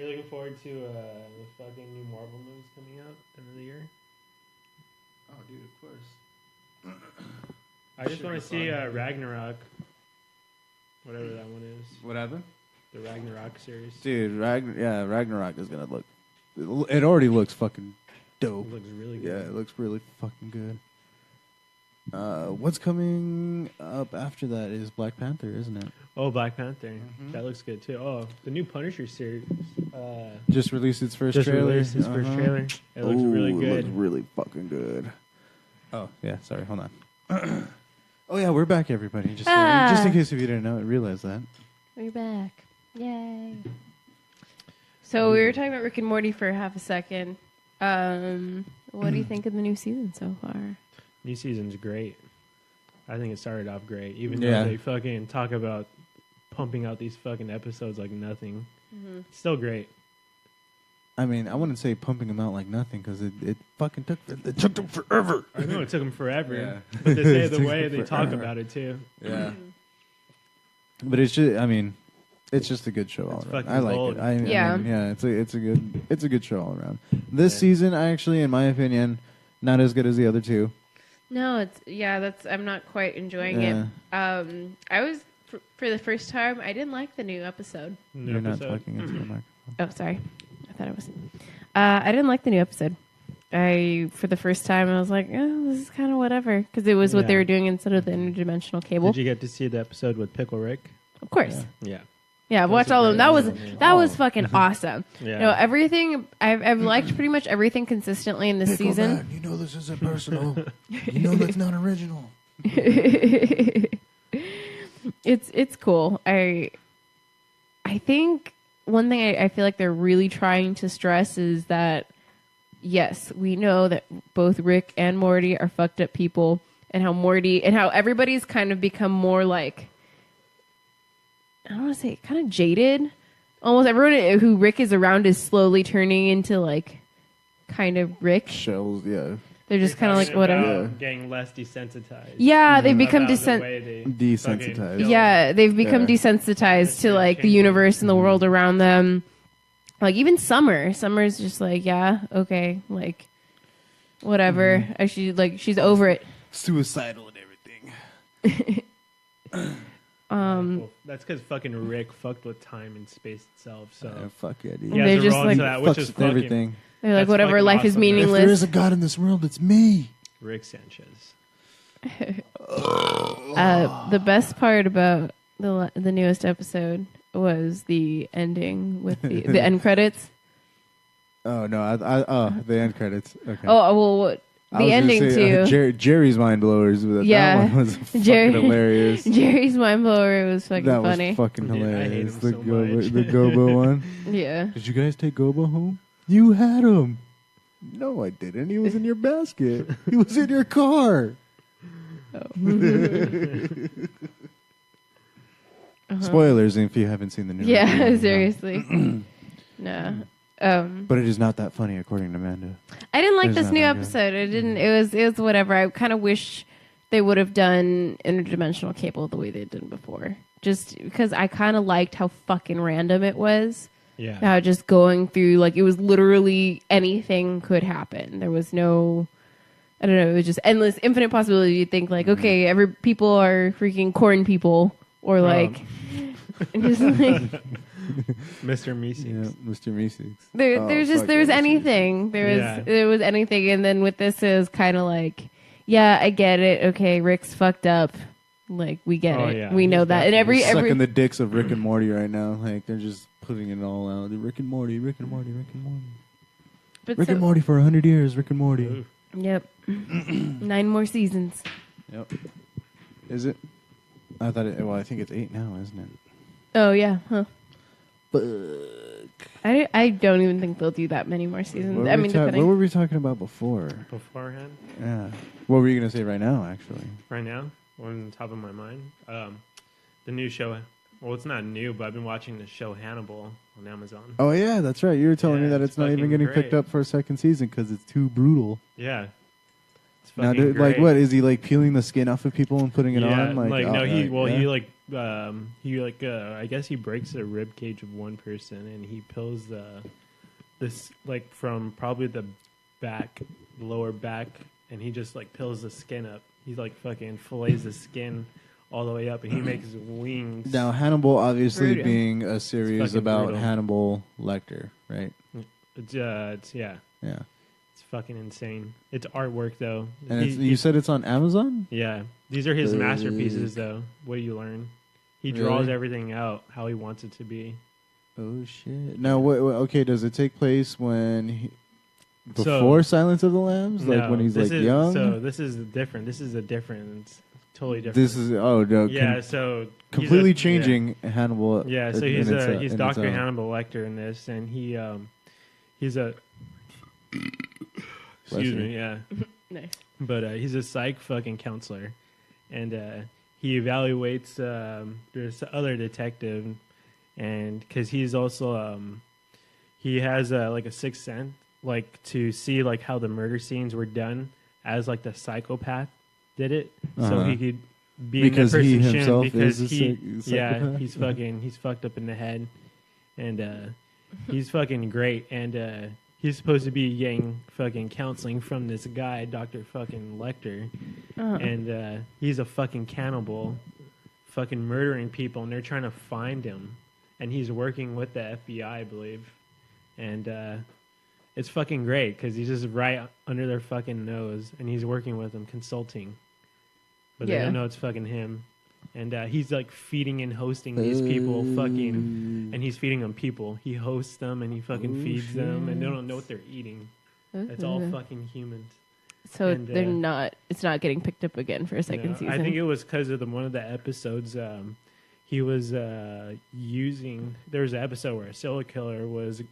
Are you looking forward to the fucking new Marvel movies coming out at the end of the year? Oh, dude, of course. I just want to see Ragnarok. Whatever that one is. What happened? The Ragnarok series. Dude, Ragnarok is going to look... It already looks fucking dope. It looks really good. Yeah, it looks really fucking good. What's coming up after that is Black Panther, isn't it? Oh, Black Panther. That looks good too. Oh, the new Punisher series. Just released its first trailer. Released its first trailer. It looks really good. It looks really fucking good. Oh, yeah, sorry, hold on. Oh, yeah, we're back, everybody. Just in case if you didn't know it, realize that. We're back. Yay. So we were talking about Rick and Morty for half a second. What do you think of the new season so far? New season's great. I think it started off great, even Yeah. though they fucking talk about pumping out these fucking episodes like nothing. It's still great. I mean, I wouldn't say pumping them out like nothing because it fucking took them forever. I know it took them forever, Yeah. but they say It the took way them they talk forever. about it too. Yeah. But it's just, I mean, it's just a good show all It's around. fucking I like gold. it. I Yeah. mean, yeah, it's a good show all around. This Yeah. season, actually, in my opinion, not as good as the other two. No, I'm not quite enjoying Yeah. it. I was for the first time. I didn't like the new episode. New You're not episode. talking into the microphone. Oh, sorry. I thought it was. I didn't like the new episode. For the first time, I was like, oh, this is kind of whatever. Because it was what they Yeah. were doing instead of the interdimensional cable. Did you get to see the episode with Pickle Rick? Of course. Yeah. Yeah, I've That watched was a all of them. great That episode, was fucking awesome. Yeah. You know, everything, I've liked pretty much everything consistently in this season. You know this isn't personal. You know that's not original. It's cool. I think one thing I feel like they're really trying to stress is that yes, we know that both Rick and Morty are fucked up people, and how everybody's kind of become more like, I don't want to say kind of jaded. Almost everyone who Rick is around is slowly turning into like kind of Rick. Shells, yeah. They're just kind of like whatever. Getting less desensitized. Yeah, they've become About the desensitized. way they Desensitized. fucking kill. Yeah, they've become Yeah. desensitized to like the changing. universe and the world around them. Like even Summer's just like, yeah, okay, like whatever. She's over it. Suicidal and everything. Well, that's because fucking Rick fucked with time and space itself. So Fuck yeah, dude. yeah, They're they're just wrong like- to that, which Fucks is with fucking everything. They're like, That's whatever, fucking life is awesome, man. If there meaningless. is a God in this world, it's me. Rick Sanchez. The best part about the newest episode was the ending with the end credits. Oh no! The end credits. Okay. Oh well, what, I the was gonna ending say, too. Jerry's mind blowers. Yeah. That one was fucking Jerry- hilarious. Jerry's mind blower was fucking That was funny. fucking Dude, I hate hilarious. him The so Gobo, much. the Gobo one. Yeah. Did you guys take Gobo home? You had him. No, I didn't. He was in your basket. He was in your car. Spoilers if you haven't seen the new. Yeah, review. seriously. No. But it is not that funny, according to Amanda. I didn't like It's this not new that good. episode. It didn't. It was whatever. I kind of wish they would have done interdimensional cable the way they did before. Just because I kind of liked how fucking random it was. Yeah. How just going through like it was literally anything could happen. There was no. I don't know. It was just endless, infinite possibility. You think like, okay, every people are freaking corn people, or like, and just like. Mr. Meeseeks. Yeah, Mr. Meeseeks. There's anything. There was anything, and then with this it was kind of like, yeah, I get it. Okay, Rick's fucked up. Like we get Oh, it. yeah. We know He's that. And definitely Sucking the dicks of Rick and Morty right now. Like they're just putting it all out. Rick and Morty, Rick and Morty, Rick and Morty. but Rick so- and Morty for 100 years. Rick and Morty. Ooh. Yep. 9 more seasons. Yep. Is it? I thought it. Well, I think it's 8 now, isn't it? Oh yeah. Huh. Fuck. I don't even think they'll do that many more seasons. What I were mean, we what depending. were we talking about before? Beforehand, Yeah. What were you gonna say right now? Actually. right now, on top of my mind, the new show. Well, it's not new, but I've been watching the show Hannibal on Amazon. Oh yeah, that's right. You were telling me Yeah, that it's it's not even fucking getting great. picked up for a second season because it's too brutal. Yeah. It's Now, fucking dude, like, great. what is he like peeling the skin off of people and putting it Yeah, on? Like, no, he yeah? I guess he breaks the rib cage of one person and he peels this like from probably the lower back, and he just like peels the skin up. He's like fucking fillets the skin all the way up, and he makes wings. Now Hannibal, obviously Brutal. being a series fucking about brutal. Hannibal Lecter, right? It's Yeah. it's fucking insane. It's artwork though. And you said it's on Amazon? Yeah, these are his masterpieces though. What do you learn? He draws Really? everything out how he wants it to be. Oh shit! Now, okay, does it take place when So- before Silence of the Lambs, like No, when he's this like is- young? So this is different. This is a different. It's totally different. This is no, yeah. So he's completely a- changing Hannibal. Yeah. So in he's its, he's in Dr. its own. Hannibal Lecter in this, and he's a. Bless Excuse you. me. Yeah. Nice. But he's a psych fucking counselor, and he evaluates this other detective, and because he's also he has like a sixth sense, like to see like how the murder scenes were done as like the psychopath did it, so he could be because in that he person's himself shoes because is a psychopath? he's fucked up in the head, and he's fucking great, and he's supposed to be getting fucking counseling from this guy, Dr. fucking Lecter, and he's a fucking cannibal, fucking murdering people, and they're trying to find him, and he's working with the FBI, I believe, and it's fucking great because he's just right under their fucking nose, and he's working with them, consulting, but they don't know it's fucking him. And he's like feeding and hosting these people, fucking, and he's feeding them people. He hosts them and he fucking feeds them, and they don't know what they're eating. It's all fucking humans. So And, they're not. It's not getting picked up again for a second season. I think it was because of one of the episodes. He was using. There was an episode where a serial killer was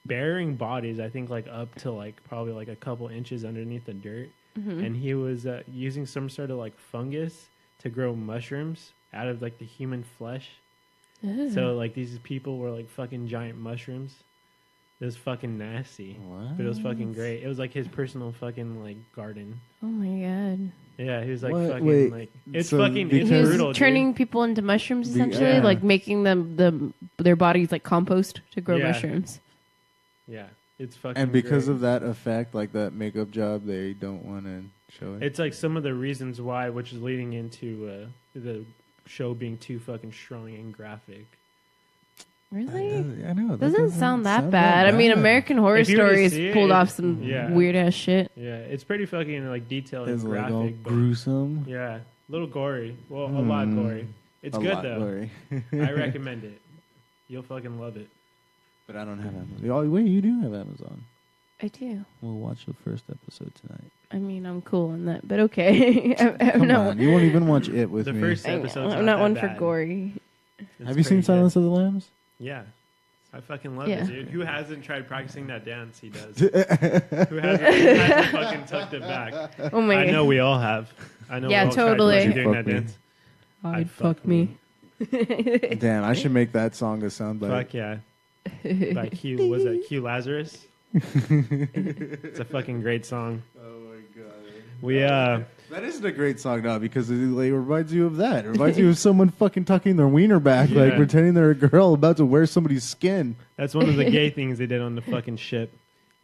burying bodies. I think like up to like probably like a couple inches underneath the dirt, and he was using some sort of like fungus to grow mushrooms out of like the human flesh. So like these people were like fucking giant mushrooms. It was fucking nasty. What? But it was fucking great. It was like his personal fucking like garden. Oh my god. Yeah, he was like What? fucking Wait, like it's so fucking because- it's He was brutal. turning people into mushrooms essentially, yeah. like making them their bodies like compost to grow Yeah. mushrooms. Dude. Yeah, it's fucking. And because great. of that effect, like that makeup job, they don't want to show it. It's like some of the reasons why, which is leading into the show being too fucking strong and graphic. Really? I know. Doesn't sound that bad. I mean, American Horror If you were to Stories see it, pulled off it's- some yeah. weird ass shit. Yeah, it's pretty fucking like detailed It's and like all graphic. But gruesome. yeah, a little gory. Well, a lot gory. It's A good lot though. gory. I recommend it. You'll fucking love it. But I don't have Amazon. Oh, wait, you do have Amazon. I do. We'll watch the first episode tonight. I mean, I'm cool on that, but okay. I'm Come not. on, you won't even watch it with The me. first I know, episode's I'm not that one for bad. gory. It's Have you seen pretty Silence good. of the Lambs? Yeah. I fucking love Yeah. it, dude. Who hasn't tried practicing that dance? He does. Who hasn't fucking tucked it back? Oh my I god. know we all have. I know Yeah, we all totally. tried doing Fuck that me. dance. I'd fuck me. Damn, I should make that song a soundbite. Fuck yeah. By Q, was that Q Lazarus? It's a fucking great song. Oh my god. We That isn't a great song now because it like, reminds you of that. It reminds you of someone fucking tucking their wiener back, like Yeah. pretending they're a girl about to wear somebody's skin. that's one of the gay things they did on the fucking ship.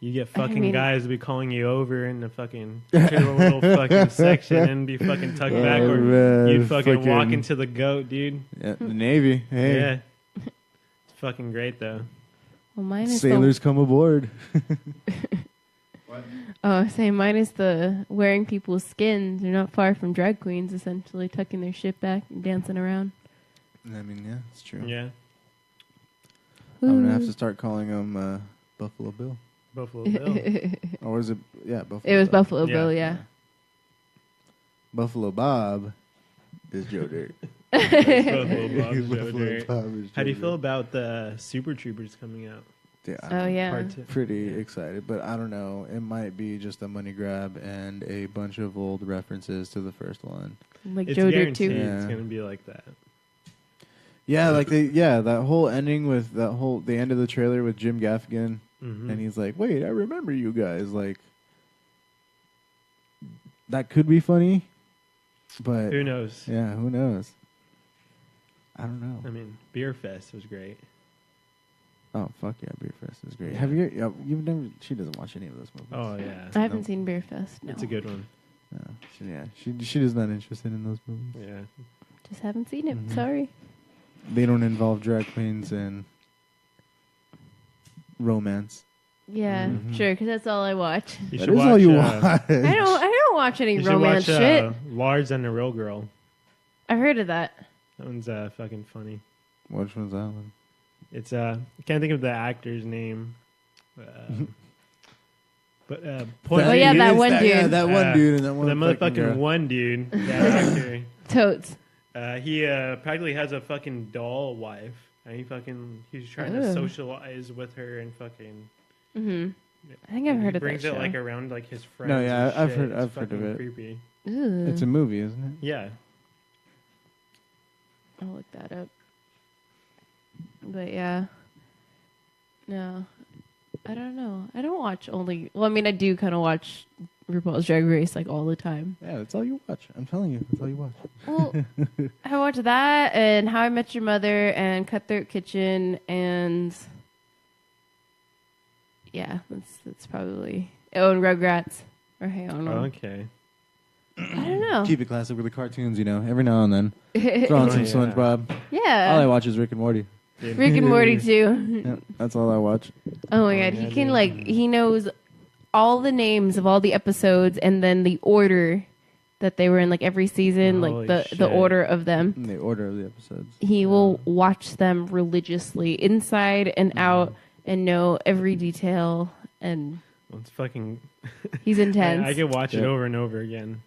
You get fucking mean- guys be calling you over in the fucking to a little fucking section and be fucking tucked back, or man, you'd fucking walk into the goat, dude. Yeah, the Navy. Hey, Yeah, it's fucking great though. Well, mine is sailors come aboard. mine is the wearing people's skins. They're not far from drag queens, essentially tucking their shit back and dancing around. I mean, yeah, it's true. Yeah, I'm gonna have to start calling him Buffalo Bill, Buffalo Bill. or was it? Yeah, Buffalo. It was Bill. Buffalo Yeah. Bill, yeah. Buffalo Bob is Joe Dirt. Buffalo Bob, Joe Buffalo Dirt. Bob is How do you Joe feel Dirt. about the Super Troopers coming out? Yeah, Oh yeah. Part two. pretty excited, but I don't know. It might be just a money grab and a bunch of old references to the first one. Like It's Joe Dirt guaranteed too. Yeah. it's gonna be like that. Yeah, like that whole ending with the end of the trailer with Jim Gaffigan, Mhm. and he's like, "Wait, I remember you guys." Like, that could be funny, but Who knows? yeah, who knows? I don't know. I mean, Beer Fest was great. Oh fuck yeah, Beer Fest is great. Have you? You've never? She doesn't watch any of those movies. Oh yeah, I haven't Nope. seen Beer Fest. No. it's a good one. No, she is not interested in those movies. Yeah, Just haven't seen it. Mhm. Sorry. They don't involve drag queens and romance. Yeah, Mhm. sure. Because that's all I watch. you That should is watch. all you watch. I don't watch any You should romance watch shit. Lars and the Real Girl. I've heard of that. That one's fucking funny. Which one's that one? It's I can't think of the actor's name. But point Oh, yeah, It that is one Yeah, dude. that one dude and that one the fucking girl. motherfucking one dude, that actor. Totes. He practically has a fucking doll wife, and he's trying to Ooh. socialize with her and fucking. Mm-hmm. I think I've heard he of that brings show. it like around like his friends. No, yeah, and I've shit. heard- It's I've heard of fucking it. Creepy. It's a movie, isn't it? Yeah. I'll look that up. But yeah. No. I don't know. I don't watch only... Well, I mean, I do kind of watch RuPaul's Drag Race, like, all the time. Yeah, that's all you watch. I'm telling you, that's all you watch. Well, I watch that and How I Met Your Mother and Cutthroat Kitchen and... Yeah, that's probably... Oh, and Rugrats. Or Hey Arnold. Okay. I don't know. Keep it classic with the cartoons, you know, every now and then. Throw on some Yeah. SpongeBob. Yeah. All I watch is Rick and Morty. Rick and Morty, too. Yeah, that's all I watch. Oh my god, yeah, he can dude. like he knows all the names of all the episodes and then the order that they were in, like every season, Holy like the shit. order of them. In the order of the episodes. He will watch them religiously, inside and out, and know every detail. And Well, it's fucking... he's intense. I could watch it Yeah. over and over again.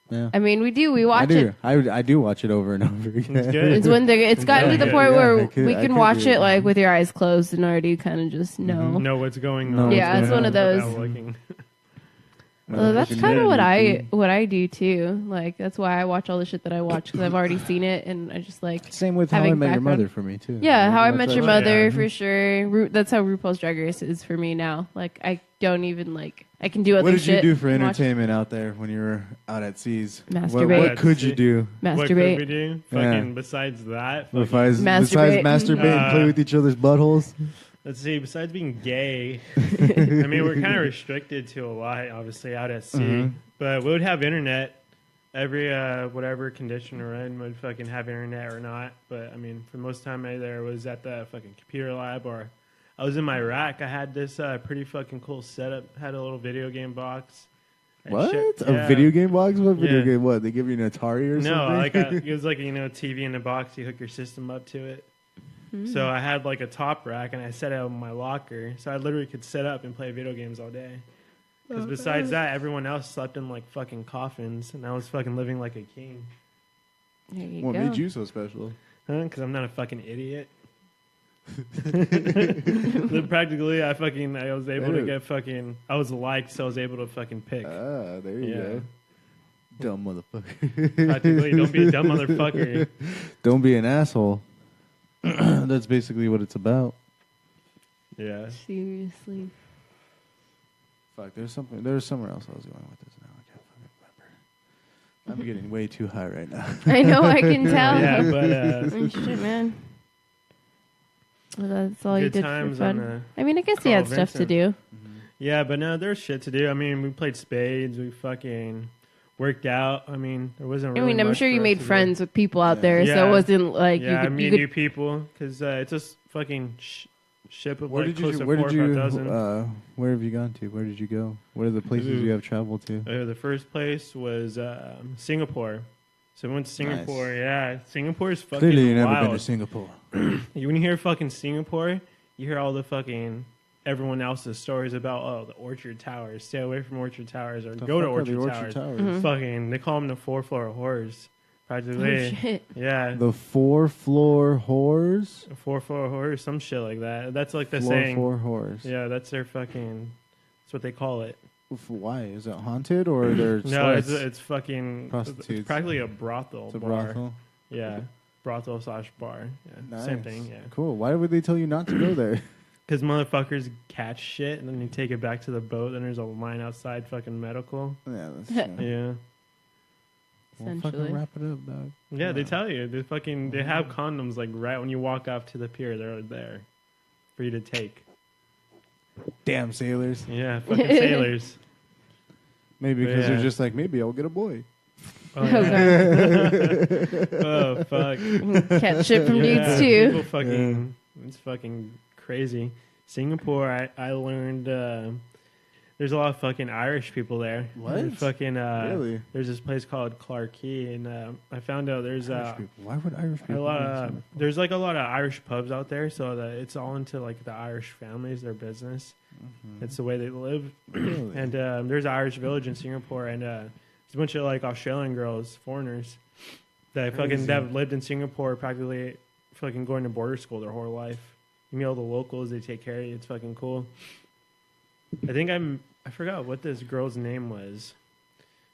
Yeah. I mean, we watch I do. it. I do watch it over and over again. It's good. It's when it's gotten to the Yeah, point yeah, where I could- we I can could watch do it it. like with your eyes closed and already kind of just know. Know what's going Know on. what's Yeah, it's going one of on. those. Without looking. Well, that's Fucking kind of yeah, what I do too. Like that's why I watch all the shit that I watch because I've already seen it, and I just like Same with How I having Met Your background. Mother for me too. yeah. Like, How I that's Met Your what- Mother yeah. for sure. That's how RuPaul's Drag Race is for me now. Like I don't even like I can do other What did shit. you do for and watch- entertainment out there when you were out at seas? Masturbate. What could you do? What could Masturbate. we do? Yeah. Fucking besides that. fucking- Besides Masturbate. masturbate and play with each other's buttholes? Let's see. Besides being gay, I mean, we're kind of restricted to a lot, obviously, out at sea. Mhm. But we would have internet. Every whatever condition we're in would fucking have internet or not. But I mean, for the most time, I either was at the fucking computer lab or I was in my rack. I had this pretty fucking cool setup. Had a little video game box. and What? shit. A Yeah. video game box? What video Yeah. game? What? They give you an Atari or No, something? like it was like TV in a box. You hook your system up to it. So I had like a top rack, and I set it on my locker, so I literally could sit up and play video games all day. Because besides that, everyone else slept in like fucking coffins, and I was fucking living like a king. There you What go. made you so special? Because I'm not a fucking idiot. Practically, I was able to get fucking. I was liked, so I was able to fucking pick. Ah, there you Yeah. go. Dumb motherfucker. Practically, don't be a dumb motherfucker. Don't be an asshole. That's basically what it's about. Yeah. Seriously. Fuck, there's somewhere else I was going with this now. I can't fucking remember. I'm getting way too high right now. I know. I can tell. Yeah, but Oh, shit, man. Well, that's all you good did times for on fun. the. I mean, I guess you Carl had stuff to Vincent. do. Yeah, but no, there's shit to do. I mean, we played spades. We fucking worked out. I mean, there wasn't. I Really mean, I'm much sure for you us made to do. friends with people out there, so Yeah. it wasn't like Yeah, I you meet could. new people because it's just fucking ship of Where like did close you? to Where 4 did or you? 5,000. Where have you gone to? Where did you go? What are the places Ooh. you have traveled to? The first place was Singapore. So we went to Singapore. Yeah, Singapore is fucking Clearly, you never wild. been to Singapore. When you hear fucking Singapore, you hear all the fucking everyone else's stories about the Orchard Towers. Stay away from Orchard Towers or The go to fuck are the Orchard Towers. Mhm. Fucking, they call them the 4-floor whores. Oh, Practically, shit. yeah, The 4-floor whores. 4-floor whores, some shit like that. That's like the Floor saying. 4 whores. Yeah, that's their fucking. That's what they call it. Why is it haunted or they're No, it's sluts? it's fucking Prostitutes. It's practically a brothel. It's a bar. brothel. Yeah, brothel / bar. Yeah, same thing. Yeah, Cool. Why would they tell you not to go there? because motherfuckers catch shit and then you take it back to the boat. Then there's a line outside fucking medical. Yeah, that's true. Yeah, Well, Essentially. fucking wrap it up, dog. yeah. They tell you they have condoms like right when you walk off to the pier. They're there for you to take. Damn sailors. Yeah, fucking sailors. Maybe because Yeah. they're just like, maybe I'll get a boy. Oh, Oh, yeah. God. Oh fuck. Catch shit from Yeah, dudes, too. people fucking, it's fucking crazy. Singapore, I learned there's a lot of fucking Irish people there. What? There's fucking Really? There's this place called Clarkey, and I found out there's Irish people. Why would Irish people? a lot be in of Singapore? there's like a lot of Irish pubs out there, so that it's all into like the Irish families, their business. It's the way they live. Really? And there's an Irish village in Singapore, and there's a bunch of like Australian girls, foreigners, that fucking Crazy. that have lived in Singapore, practically fucking going to border school their whole life. You meet all the locals, they take care of you. It's fucking cool. I forgot what this girl's name was.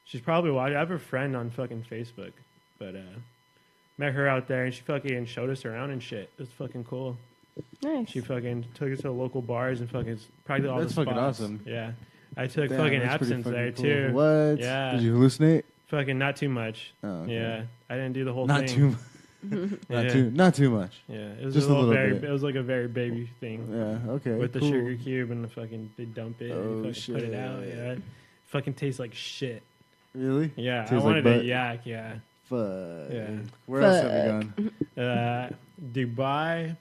She's probably watching. I have a friend on fucking Facebook, but met her out there and she fucking showed us around and shit. It was fucking cool. Nice. She fucking took us to local bars and fucking practically all That's the spots. fucking awesome. Yeah. I took Damn, fucking that's pretty absinthe fucking there cool. too. What? Yeah. Did you hallucinate? Fucking not too much. Oh, okay. Yeah. I didn't do the whole Not thing. not too much. Yeah. It was Just a little bit. It was like a very baby thing. Yeah. Okay. With the cool. sugar cube and the fucking they dump it and fucking put it out. shit. Yeah. Fucking tastes like shit. Really? Yeah. Tastes I like wanted butt? a yak, yeah. Fuck. Yeah. Where else have you gone? Dubai.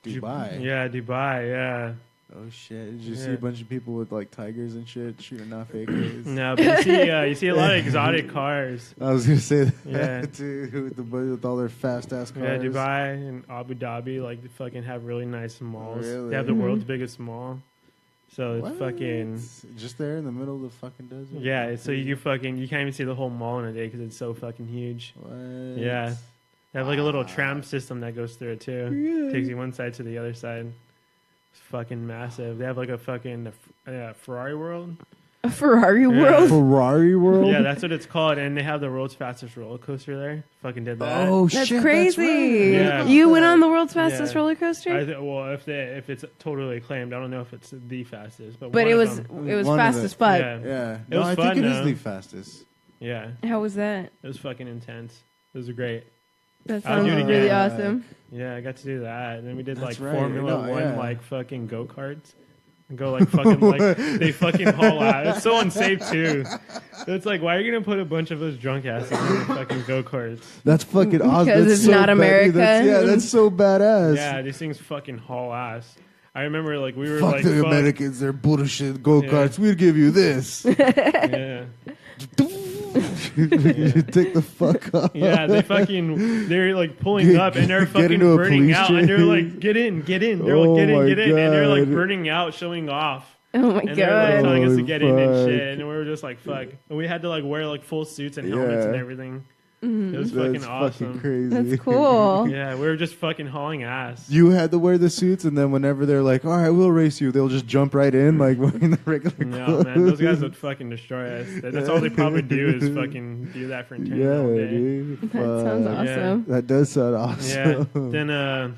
Dubai. Yeah, Dubai, yeah. Oh shit! Did you see Yeah. a bunch of people with like tigers and shit shooting off AKs? No, but you see a lot of exotic cars. I was gonna say that Yeah. too, with all their fast ass cars. Yeah, Dubai and Abu Dhabi, like, they fucking have really nice malls. Really? They have the world's biggest mall. So it's What? fucking... just there in the middle of the fucking desert. Yeah, so you can't even see the whole mall in a day because it's so fucking huge. What? Yeah. They have like a little tram system that goes through it too. Takes you one side to the other side. It's fucking massive. They have like a fucking Ferrari world. A Ferrari Yeah. world. Ferrari World. Yeah, that's what it's called. And they have the world's fastest roller coaster there. Fucking did that. Oh That's shit! crazy. right. Yeah. You went on the world's fastest Yeah. roller coaster? Well, if it's totally acclaimed, I don't know if it's the fastest, but But one it of was them. One of fast the- as fuck. Yeah. Yeah. It was I fun, think it is though. the fastest. Yeah, How was that? it was fucking intense. It was great. That I'll sounds do it really again. awesome. Yeah, I got to do that. And then we did That's like right. Formula No, One, yeah. like fucking go karts. And go like fucking like they fucking haul out. It's so unsafe too. It's like, why are you gonna put a bunch of us drunk asses in the fucking go karts? That's fucking awesome. Because That's it's not America. That's so badass. Yeah, these things fucking haul ass. I remember like we were Fuck like the fuck. Americans, they're bullshit go karts. We'll give you this. Yeah. Take the fuck off. Yeah, they're like pulling up and they're Get fucking into a burning police out and they're chase. like, get in. They're Oh like, get my in. And they're like God. burning out, showing off. Oh my And they're like god. telling us to Holy get in and fuck. shit. And we were just like, fuck. And we had to like wear like full suits and helmets and Yeah. everything. Mm-hmm. It was That's fucking awesome. crazy. That's cool. Yeah, we were just fucking hauling ass. You had to wear the suits, and then whenever they're like, "All right, we'll race you," they'll just jump right in, like wearing the regular No, clothes. man, those guys would fucking destroy us. That's all they probably do is fucking do that for eternity Yeah, all day. dude. That sounds Fuck. awesome. That does sound awesome. Yeah. Then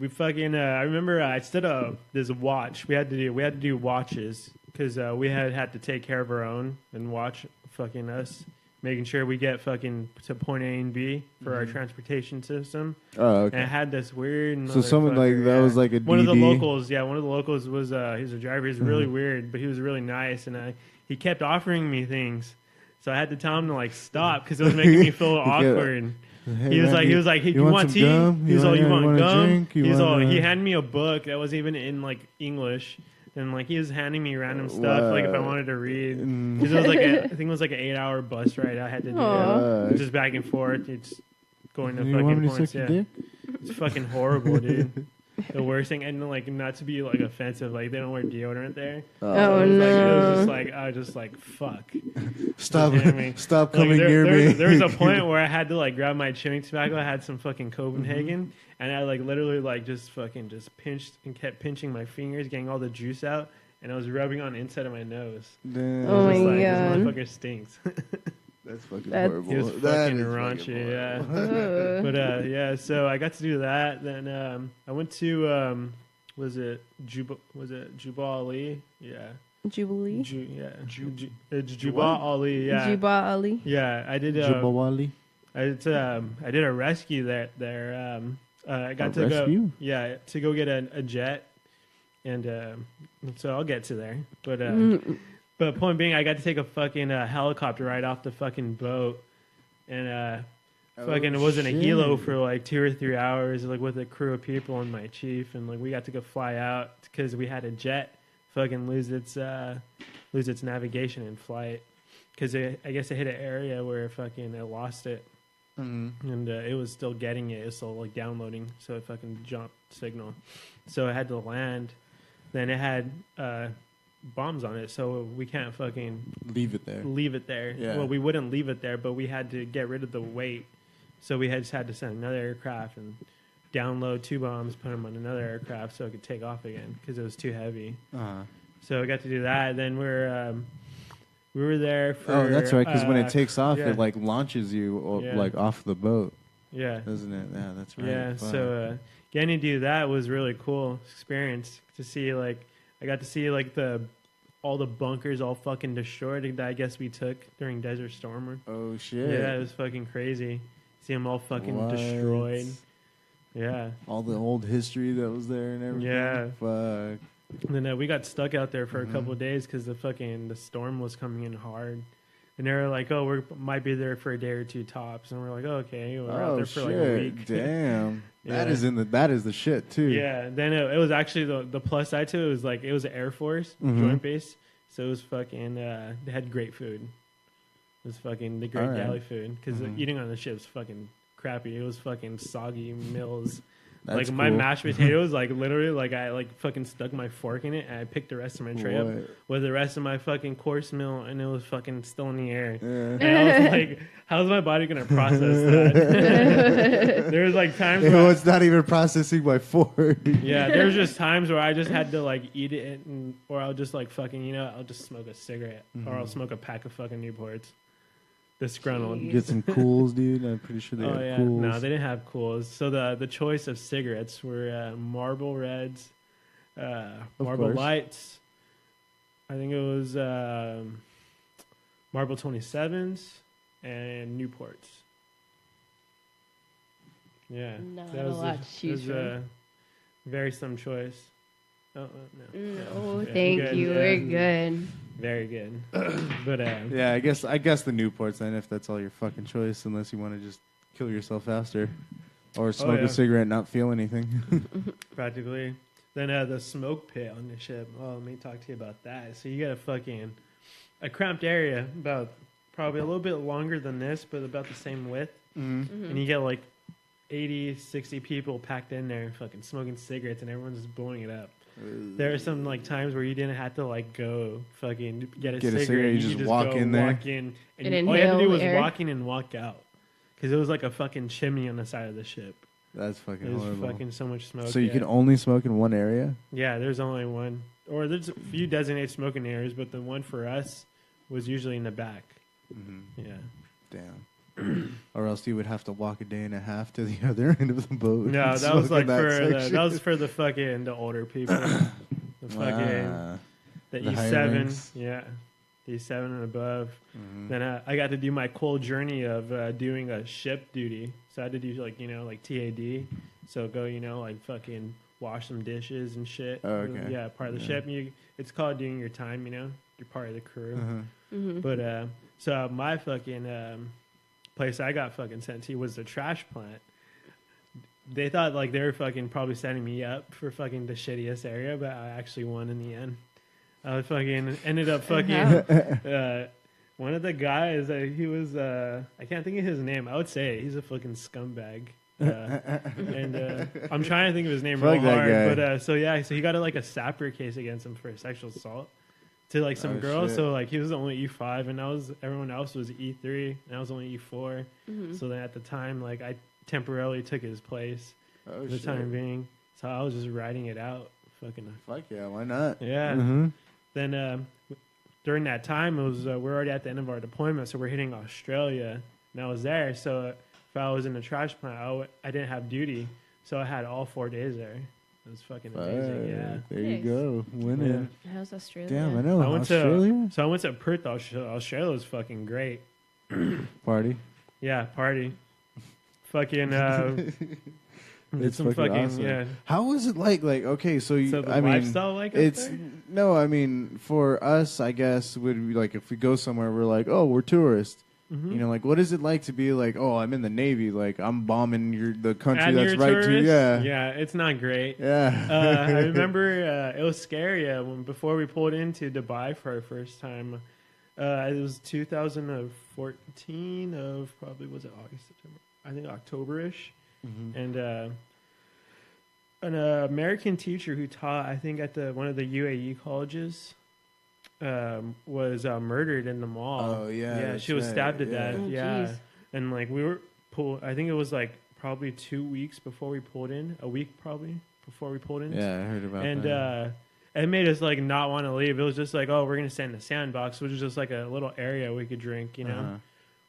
we fucking I remember I stood up. There's a watch we had to do watches because we had to take care of our own and watch fucking us, making sure we get fucking to point A and B for our transportation system. Oh, And it okay. had this weird. So someone like motherfucker, that yeah. was like a One of the DD? locals. Yeah, one of the locals was he was a driver. He's really weird, but he was really nice, and he kept offering me things. So I had to tell him to like stop because it was making me feel awkward. Hey, He was man, like, hey, you you want want some tea? gum? He's all, you want a gum? drink? You He's all, want he a- handed me a book that wasn't even in like English. And like he was handing me random stuff, like if I wanted to read. Mm. Because it was like I think it was like an 8-hour bus ride I had to do, Aw. just back and forth. It's going to You want me fucking to suck points. your Yeah, dick? it's fucking horrible, dude. The worst thing, and like not to be like offensive, like they don't wear deodorant there. Oh, So it was no. like I was just like fuck. Stop! You know what I mean? Stop Like, coming near me. There was a point where I had to like grab my chewing tobacco. I had some fucking Copenhagen, and I like literally like just pinched and kept pinching my fingers, getting all the juice out, and I was rubbing on the inside of my nose. Damn. Oh I was my like, God. this motherfucker stinks. That's fucking That's- horrible. He was That fucking is raunchy, yeah. Ugh. But yeah, so I got to do that. Then I went to was it Juba Ali? Yeah. Jubilee. It's Juba Ali. Yeah. Juba Ali. Yeah, I did. Jubawali. I did a rescue there. I got A to rescue? go. Yeah, to go get a jet, and so I'll get to there. But but point being, I got to take a fucking helicopter ride off the fucking boat, and fucking it wasn't a helo for like 2 or 3 hours, like with a crew of people and my chief, and like we got to go fly out because we had a jet fucking lose its navigation in flight because I guess it hit an area where fucking it lost it. Mm-hmm. And it was still getting it. It was still like downloading, so it fucking jumped signal. So it had to land. Then it had bombs on it, so we can't fucking Leave it there. leave it there. Yeah. Well, we wouldn't leave it there, but we had to get rid of the weight. So we just had to send another aircraft and download 2 bombs, put them on another aircraft so it could take off again because it was too heavy. Uh-huh. So I got to do that. Then We were there for. Oh, that's right. Because when it takes off, yeah. it like launches you Yeah. like off the boat, Yeah. doesn't it? Yeah, that's right. Yeah. Fuck. So getting to do that was really cool experience to see. Like, I got to see like all the bunkers all fucking destroyed that I guess we took during Desert Storm. Oh shit. Yeah, it was fucking crazy. See them all fucking What? destroyed. Yeah. All the old history that was there and everything. Yeah. Fuck. And then we got stuck out there for a couple of days because the storm was coming in hard. And they were like, "Oh, we might be there for a day or two tops." And we're like, "Oh, okay, we're out there for like a week." Damn. Yeah. That is the shit too. Yeah. Then it was actually the plus side to it was like it was an Air Force Joint Base, so it was fucking. They had great food. It was fucking the great All right. galley food because eating on the ship was fucking crappy. It was fucking soggy meals. That's Like my cool. mashed potatoes, like literally, like I like fucking stuck my fork in it and I picked the rest of my tray up What? with the rest of my fucking course meal, and it was fucking still in the air. Yeah. And I was like, how's my body gonna process that? There was like times It where was not even processing my fork. yeah, there was just times where I just had to like eat it, or I'll just like fucking I'll just smoke a cigarette or I'll smoke a pack of fucking Newports. Disgruntled. Jeez. Get some cools, dude. I'm pretty sure they Oh have yeah, cools. no, they didn't have cools. So the choice of cigarettes were Marlboro Reds, Marlboro course. Lights. I think it was Marlboro 27s and Newports. Yeah, Not that a was lot to choose it was from. very some choice. Oh no, Oh, Yeah, thank good, you. yeah. We're good. very good. But Yeah, I guess the Newports then, if that's all your fucking choice, unless you want to just kill yourself faster, or smoke yeah. a cigarette and not feel anything. practically. Then the smoke pit on the ship. Oh, let me talk to you about that. So you got a cramped area, about probably a little bit longer than this, but about the same width. And you get like 80, 60 people packed in there fucking smoking cigarettes, and everyone's just blowing it up. There are some like times where you didn't have to like go fucking get a cigarette. You just walk go in there. walk in, and And all you had to do inhale was air. walk in and walk out. Because it was like a fucking chimney on the side of the ship. That's fucking It was horrible. fucking so much smoke. So you yeah. can only smoke in one area? Yeah, there's only one. Or there's a few designated smoking areas, but the one for us was usually in the back. Yeah. Damn. Or else you would have to walk a day and a half to the other end of the boat. No, and that was smoke like in that section. was for the fucking the older people. The fucking Ah, the the higher E7, ranks. yeah, the E7 and above. mhm. Then I got to do my cool journey of doing a ship duty. So I had to do like like TAD. So go like fucking wash some dishes and shit. Oh, okay. Yeah, part of the Yeah. ship. It's called doing your time. You're part of the crew. Uh-huh. But so my fucking place I got fucking sent to was the trash plant. They thought like they were fucking probably setting me up for fucking the shittiest area, but I actually won in the end. I fucking ended up fucking one of the guys. He was I can't think of his name. I would say he's a fucking scumbag. And I'm trying to think of his name Fuck real that hard. guy. But so he got like a sapper case against him for sexual assault to like some Oh, girl. shit. So like he was only E5, and everyone else was E3, and I was only E4. So then at the time, like I temporarily took his place Oh, for the shit. time being. So I was just riding it out, fucking Fuck yeah, why not? yeah. Mhm. Then during that time, it was we're already at the end of our deployment, so we're hitting Australia, and I was there. So if I was in the trash plant, I didn't have duty, so I had all 4 days there. It was fucking amazing. Yeah. Fuck, there you Nice. go. Winning. How's Australia? Damn, I know. I went Australia? So I went to Perth, Australia was fucking great. Party. Yeah, party. Fucking did It's some fucking fucking awesome. yeah. How was it like? Like, okay, so you, So the I mean, lifestyle like up it's there? no, I mean, for us, I guess would be like if we go somewhere, we're like, oh, we're tourists. Mhm. You know, like what is it like to be like, oh, I'm in the Navy, like I'm bombing the country And that's you're a right to tourist? yeah, Yeah, it's not great. yeah. I remember it was scary before we pulled into Dubai for our first time. It was 2014 of probably was it August, September? I think October-ish. And an American teacher who taught, I think, at one of the UAE colleges, was murdered in the mall. Oh, yeah, yeah. that's She was right, stabbed to yeah. death. Oh, yeah, jeez. and like we were pulled. I think it was like probably 2 weeks before we pulled in. A week probably before we pulled in. Yeah, I heard about And that. it made us like not want to leave. It was just like, oh, we're gonna stay in the sandbox, which is just like a little area we could drink, you know.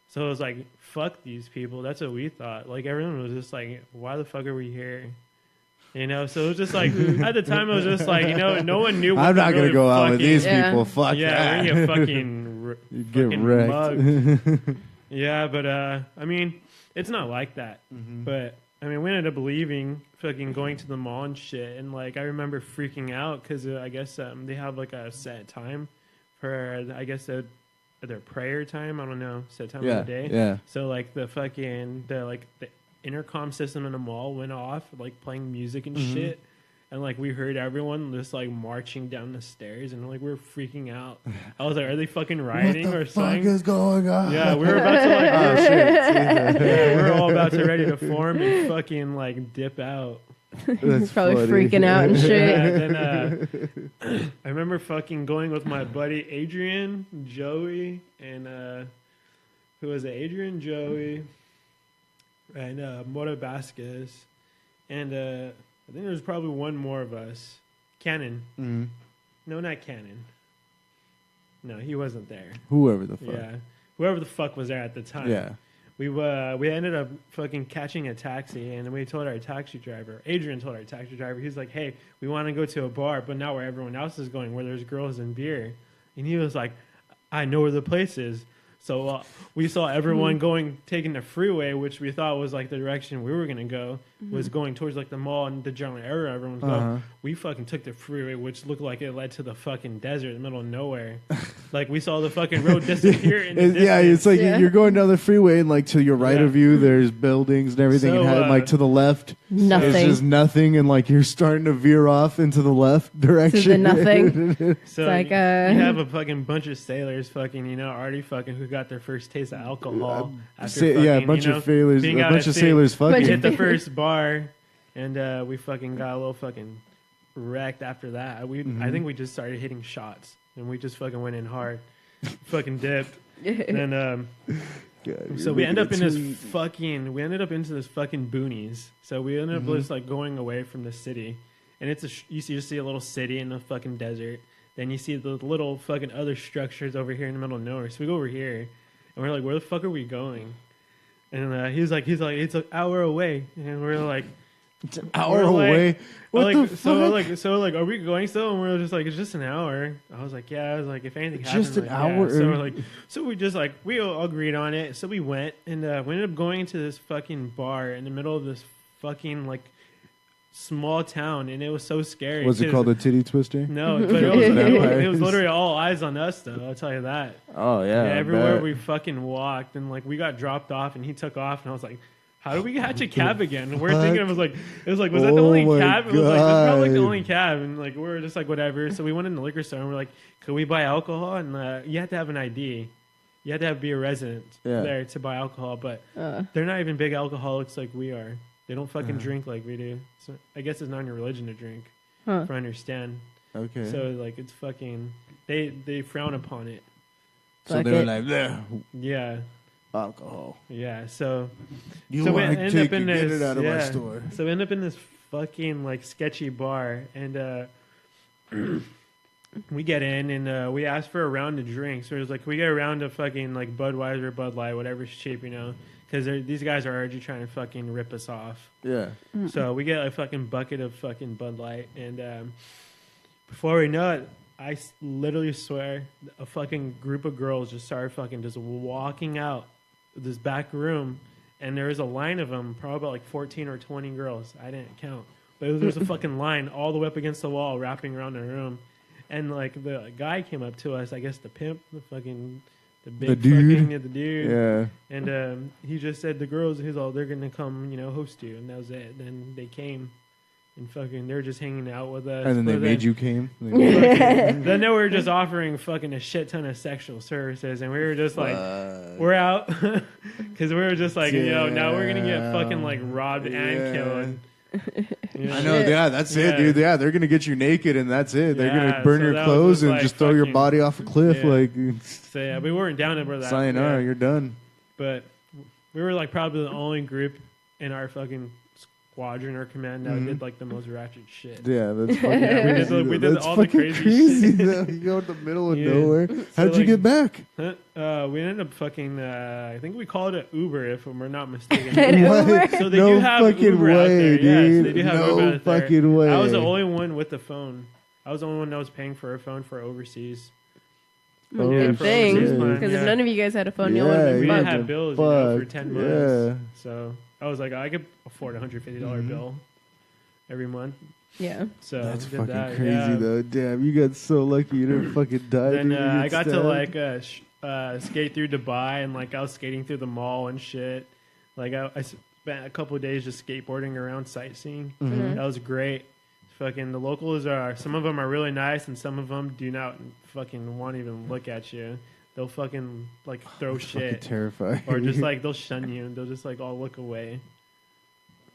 So it was like, fuck these people. That's what we thought. Like everyone was just like, why the fuck are we here? You know. So it was just like at the time it was just like, you know, no one knew. I'm not gonna go out with these people. Fuck yeah, that. we're gonna fucking get wrecked. Mugged. Yeah, but I mean, it's not like that. But I mean, we ended up leaving, fucking going to the mall and shit. And like, I remember freaking out because I guess they have like a set time for, I guess, their prayer time. I don't know, set time of the day. Yeah. So like the intercom system in the mall went off, like playing music and shit. And like we heard everyone just like marching down the stairs, and like we were freaking out. I was like, "Are they fucking rioting or something?" What the fuck is going on? Yeah, we were about to like, oh shit, yeah, we were all about to ready to form and fucking like dip out. He's probably freaking out and shit. Yeah, then I remember fucking going with my buddy Adrian, Joey, and who was it? Adrian, Joey, and Mora Vasquez, and I think there's probably one more of us. Cannon. No, not Cannon. No, he wasn't there. Whoever the fuck. Yeah, whoever the fuck was there at the time. Yeah. We ended up fucking catching a taxi, and we told our taxi driver, Adrian told our taxi driver, he's like, hey, we want to go to a bar, but not where everyone else is going, where there's girls and beer. And he was like, I know where the place is. So we saw everyone taking the freeway, which we thought was like the direction we were going to go, was going towards like the mall and the general area everyone's going. We fucking took the freeway, which looked like it led to the fucking desert in the middle of nowhere. Like we saw the fucking road disappear in the distance. Yeah, it's like you're going down the freeway and like to your right of you, there's buildings and everything. So, and like to the left, nothing. It's just nothing. And like you're starting to veer off into the left direction. To the nothing. So like, you have a fucking bunch of sailors fucking, you know, already fucking who got their first taste of alcohol. After a bunch of sailors. A bunch of sailors fucking. We hit the first bar, and we fucking got a little fucking wrecked after that. I think we just started hitting shots, and we just fucking went in hard. Fucking dipped. And God, so we ended up into this fucking boonies. So we ended up just like going away from the city, and you just see a little city in the fucking desert. Then you see the little fucking other structures over here in the middle of nowhere. So we go over here, and we're like, where the fuck are we going? And he's like, it's an hour away, and we're like, it's an hour away. What the fuck? So are we going still? And we're just like, it's just an hour. I was like, yeah. I was like, if anything happens, just an like, hour. Yeah. So we're like, so we just like we all agreed on it. So we went, and we ended up going into this fucking bar in the middle of this fucking like small town, and it was so scary. Was it called a titty twister? No, but it was literally all eyes on us, though. I'll tell you that. Oh yeah. Everywhere we fucking walked, and like we got dropped off, and he took off, and I was like, how do we catch a cab again? And we're thinking was that the only cab? It was like, that's probably like the only cab. And like, we were just like, whatever. So we went in the liquor store and we're like, could we buy alcohol? And you have to have an ID. You have to be a resident there to buy alcohol. But they're not even big alcoholics like we are. They don't fucking drink like we do. So I guess it's not in your religion to drink, if I understand. Okay. So like, it's fucking, they frown upon it. So they're like, yeah. Alcohol. Yeah, so you we want to end take up in it, this, get it out of my store. So we end up in this fucking like sketchy bar, and we get in and we ask for a round of drinks. So it was like, we get a round of fucking like Budweiser, Bud Light, whatever's cheap, you know, because these guys are already trying to fucking rip us off. Yeah. So we get a fucking bucket of fucking Bud Light, and before we know it, I literally swear a fucking group of girls just started fucking just walking out this back room, and there was a line of them, probably about like 14 or 20 girls. I didn't count, but there was a fucking line all the way up against the wall, wrapping around the room. And like the guy came up to us, I guess the pimp, the dude, yeah. And he just said the girls, they're gonna come, you know, host you, and that was it. Then they came. And fucking, they're just hanging out with us. And then they made you came. Then they were just offering fucking a shit ton of sexual services, and we were just like, we're out, because we were just like, you know, now we're gonna get fucking like robbed and killed. You know? I know, yeah, that's it, dude. Yeah, they're gonna get you naked, and that's it. They're gonna burn your clothes and just throw your body off a cliff, like. So yeah, we weren't down for that. Sayonara, you're done. But we were like probably the only group in our fucking squadron or command that did like the most ratchet shit. Yeah, that's fucking Yeah, we crazy. did That's all the fucking crazy crazy. shit. Though. You go in the middle of Yeah. nowhere. So, How'd you like- get back? We ended up fucking. I think we called it Uber, if we're not mistaken. An Uber? So they no do have fucking Uber out way, there. Yeah, so dude. they do have no Uber out there. fucking way. I was the only one with the phone. I was the only one that was paying for a phone for overseas. Oh, Yeah, Good for thing, overseas plan, because yeah. if none of you guys had a phone, Yeah, y'all would have We been didn't fucked. have bills, for 10 months. Yeah. So I was like, I could afford a $150 bill every month. Yeah. So That's did fucking that, crazy, yeah. though. Damn, you got so lucky you didn't fucking die. Then dude. You I get got to stabbed. like skate through Dubai, and like I was skating through the mall and shit. Like I spent a couple of days just skateboarding around, sightseeing. Mm-hmm. That was great. Fucking the locals are, some of them are really nice, and some of them do not fucking want to even look at you. They'll fucking like throw Fucking shit, terrifying. or just like they'll shun you. They'll just like all look away.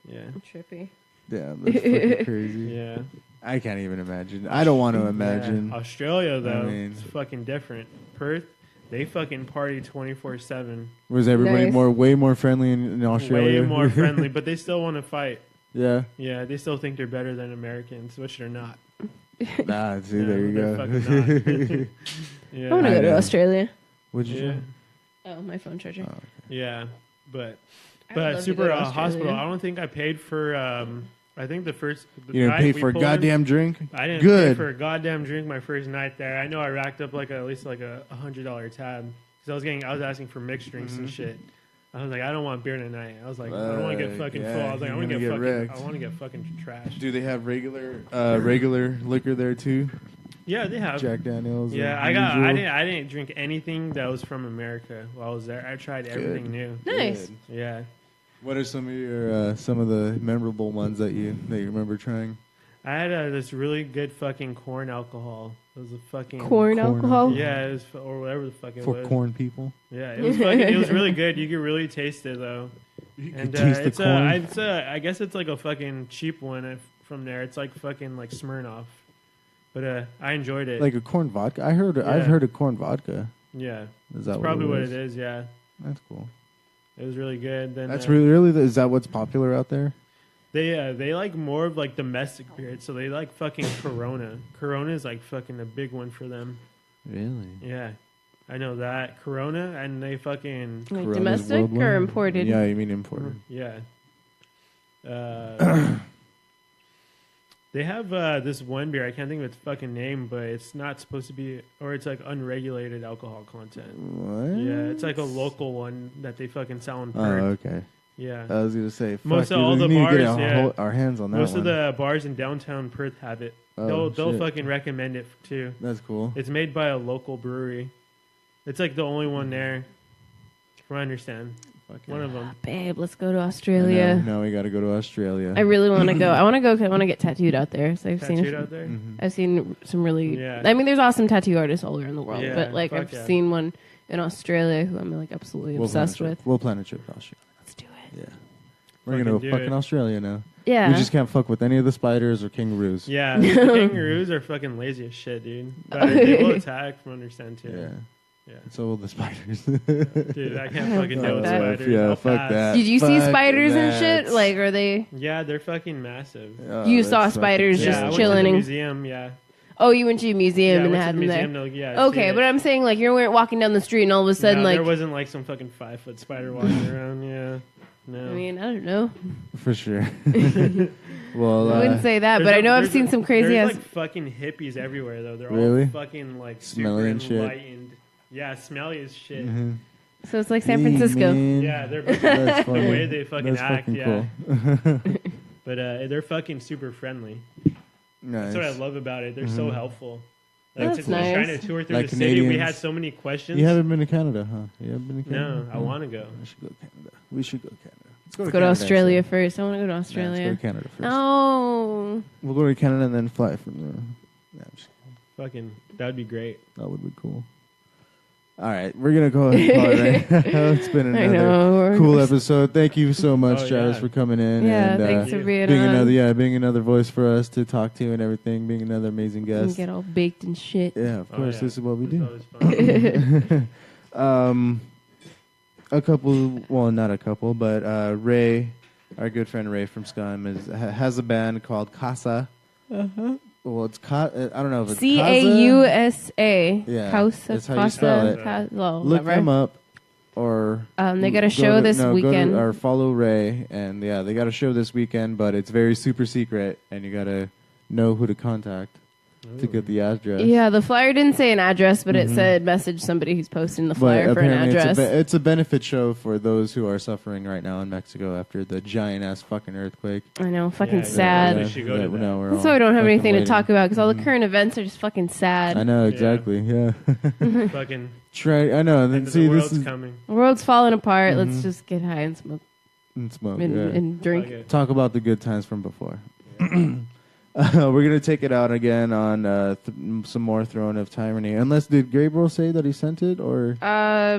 Yeah, Trippy. Damn, that's fucking crazy. yeah. I can't even imagine. I don't want to imagine. Yeah. Australia though, mean- it's fucking different. Perth, they fucking party 24/7. Was everybody Nice. way more friendly in Australia? Way more friendly, but they still want to fight. Yeah. Yeah, they still think they're better than Americans, which they're not. Nah, see, Yeah, there you they're go. fucking not. Yeah, I want to I go to know. Australia. What'd you yeah, say? Oh, my phone charger. Oh. yeah, but I would love to super go to hospital. Australia. I don't think I paid for. I think the You didn't night pay we for a pulled in, goddamn drink? I didn't Good. pay for a goddamn drink my first night there. I know I racked up like at least like a $100 tab because I was asking for mixed drinks Mm-hmm. and shit. I was like, I don't want beer tonight. I was like, I don't want to get fucking full. I was like, I you're want to gonna get get fucking. wrecked. I want to get fucking trash. Do they have regular liquor there too? Yeah, they have. Jack Daniels. Yeah, and usual? I didn't drink anything that was from America while I was there. I tried everything new. Nice. Good. Yeah, What are some of your some of the memorable ones that you remember trying? I had this really good fucking corn alcohol. It was a fucking Corn Corn alcohol? Yeah, it was or whatever the fuck it For was. corn people, Yeah, it was fucking. It was really good. You could really taste it though. you And can taste the it's corn. I guess it's like a fucking cheap one from there. It's like fucking like Smirnoff, but I enjoyed it. Like a corn vodka. I've Yeah. heard of corn vodka. yeah, Is that it's probably what is? it is. Yeah, That's cool. it was really good. Then That's really is that what's popular out there? they like more of like domestic beer, so they like fucking Corona. Corona is like fucking a big one for them. Really? Yeah, I know that Corona, and they fucking Like Corona's domestic worldwide? or imported? Yeah, you mean imported. yeah. They have this one beer. I can't think of its fucking name, but it's not supposed to be, or it's like unregulated alcohol content. What? Yeah, it's like a local one that they fucking sell in Oh, Perth. okay. Yeah, I was gonna say Most fuck, of all we the need to get bars, yeah. our hands on that most one. of the bars in downtown Perth have it. Oh, they'll shit. fucking recommend it too. That's cool. It's made by a local brewery. It's like the only one there, from what I understand. Fucking- One of them. Babe, let's go to I Australia. know. Now we got to go to Australia. I really want to go. I want to go 'cause I want to get tattooed out there. So I've Tattooed seen out there. Mhm. I've seen some really. Yeah. I mean, there's awesome tattoo artists all around the world, Yeah, but like fuck I've yeah. seen one in Australia who I'm like absolutely obsessed with. We'll plan a trip to Australia. Let's do it. Yeah. We're Fucking gonna do go fucking it. Australia now. Yeah. We just can't fuck with any of the spiders or kangaroos. Yeah, the kangaroos are fucking lazy as shit, dude. But they will attack, from what I understand too. Yeah. Yeah. So will the spiders. Dude, I can't fucking deal with Fuck that. spiders. Yeah, I'll fuck pass. that. Did you see Fuck spiders and that. shit? Like, are they? Yeah, they're fucking massive. Oh, You that's saw fucking spiders Yeah, just I terrible. went chilling to the in- museum. Yeah, Oh, you went to a museum I and went had to the them museum. there. Yeah, I've Okay, seen but it. I'm saying like you weren't walking down the street and all of a sudden No, like there wasn't like some fucking 5-foot spider walking around. Yeah, no. I mean I don't know. For sure. Well, I wouldn't say that, There's but a- I know I've there's seen a- some crazy There's ass. like fucking hippies everywhere though. They're Really? all fucking like Smelly super and shit. enlightened. Yeah, smelly as shit. Mhm. So it's like San Hey, Francisco. man. Yeah, they're That's the funny. way they fucking That's act. fucking Yeah, cool. but they're fucking super friendly. Nice. That's what I love about it. They're so helpful. Like, That's just nice. trying to tour through Like the city, we Canadians. had so many questions. You haven't been to Canada, huh? You haven't been to Canada? No, I want to go. We should go to Canada. We should go to Canada. Let's Let's go to Canada, Australia actually. first. I want to go to Nah, let's Australia. go to Canada first. No. We'll go to Canada and then fly from there. Yeah, I'm just kidding. Fucking, that would be great. That would be cool. All right, we're gonna go ahead and call it right. It's been I another know. cool episode. Thank you so much, Oh, Travis, yeah. for coming in. Yeah, and, thanks for being being on. being another voice for us to talk to and everything. Being another amazing And guest. get all baked and shit. Yeah, of Oh, course. yeah. This is what we It's do. always fun. A couple, well, not a couple, but Ray our good friend Ray from Scum has a band called Casa. Well, it's I don't know if it's Causa. Yeah, Causa. that's how you spell it. Well, Look whatever. them up, or They got a show this weekend. or follow Ray, and yeah, they got a show this weekend, but it's very super secret, and you gotta know who to contact to get the address. Yeah, the flyer didn't say an address, but it said message somebody who's posting the flyer for an address. It's a benefit show for those who are suffering right now in Mexico after the giant ass fucking earthquake. I know, fucking Yeah, sad. we should go to that. That's why we don't have anything to talk about, because all the current events are just fucking sad. I know exactly. Yeah. Fucking Try. I know. And then end of see, the this world's is coming. The world's falling apart. Let's just get high and smoke and smoke. and drink. Fuck it. Talk about the good times from before. We're gonna take it out again on some more Throne of Tyranny. Unless did Gabriel say that he sent it or? I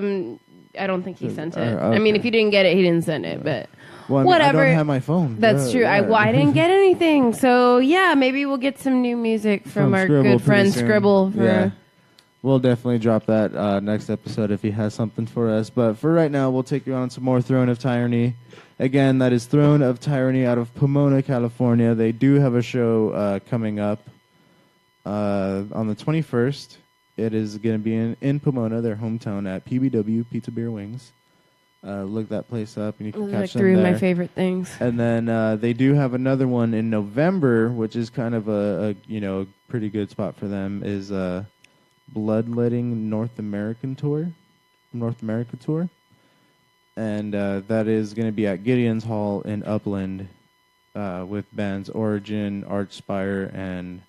don't think he sent it. Okay. I mean, if he didn't get it, he didn't send it. But Well, I whatever. I don't have my phone. that's true. Yeah. I didn't get anything. So yeah, maybe we'll get some new music from our Scribble good friend pretty soon. Scribble. Yeah. We'll definitely drop that next episode if he has something for us. But for right now, we'll take you on some more Throne of Tyranny. Again, that is Throne of Tyranny out of Pomona, California. They do have a show coming up on the 21st. It is going to be in Pomona, their hometown, at PBW, Pizza Beer Wings. Look that place up, and you can Those are like catch them three of there. my favorite things. And then they do have another one in November, which is kind of a pretty good spot for them. Is Bloodletting North America tour, and that is going to be at Gideon's Hall in Upland with bands Origin, Archspire, and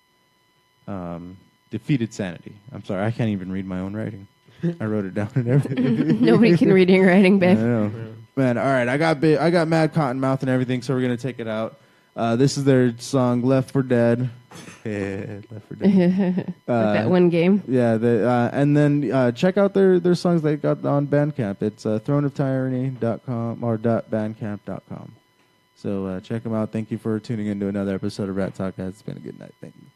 Defeated Sanity. I'm sorry, I can't even read my own writing. I wrote it down and everything. Nobody can read your writing, I babe. know. Man, all right, I got mad cotton mouth and everything, so we're gonna take it out. This is their song "Left for Dead." Yeah, Left for Dead. Like that one game. Yeah, and then check out their songs they got on Bandcamp. It's throneoftyranny.com or .bandcamp.com. So check them out. Thank you for tuning into another episode of Rat Talk, guys. It's been a good night. Thank you.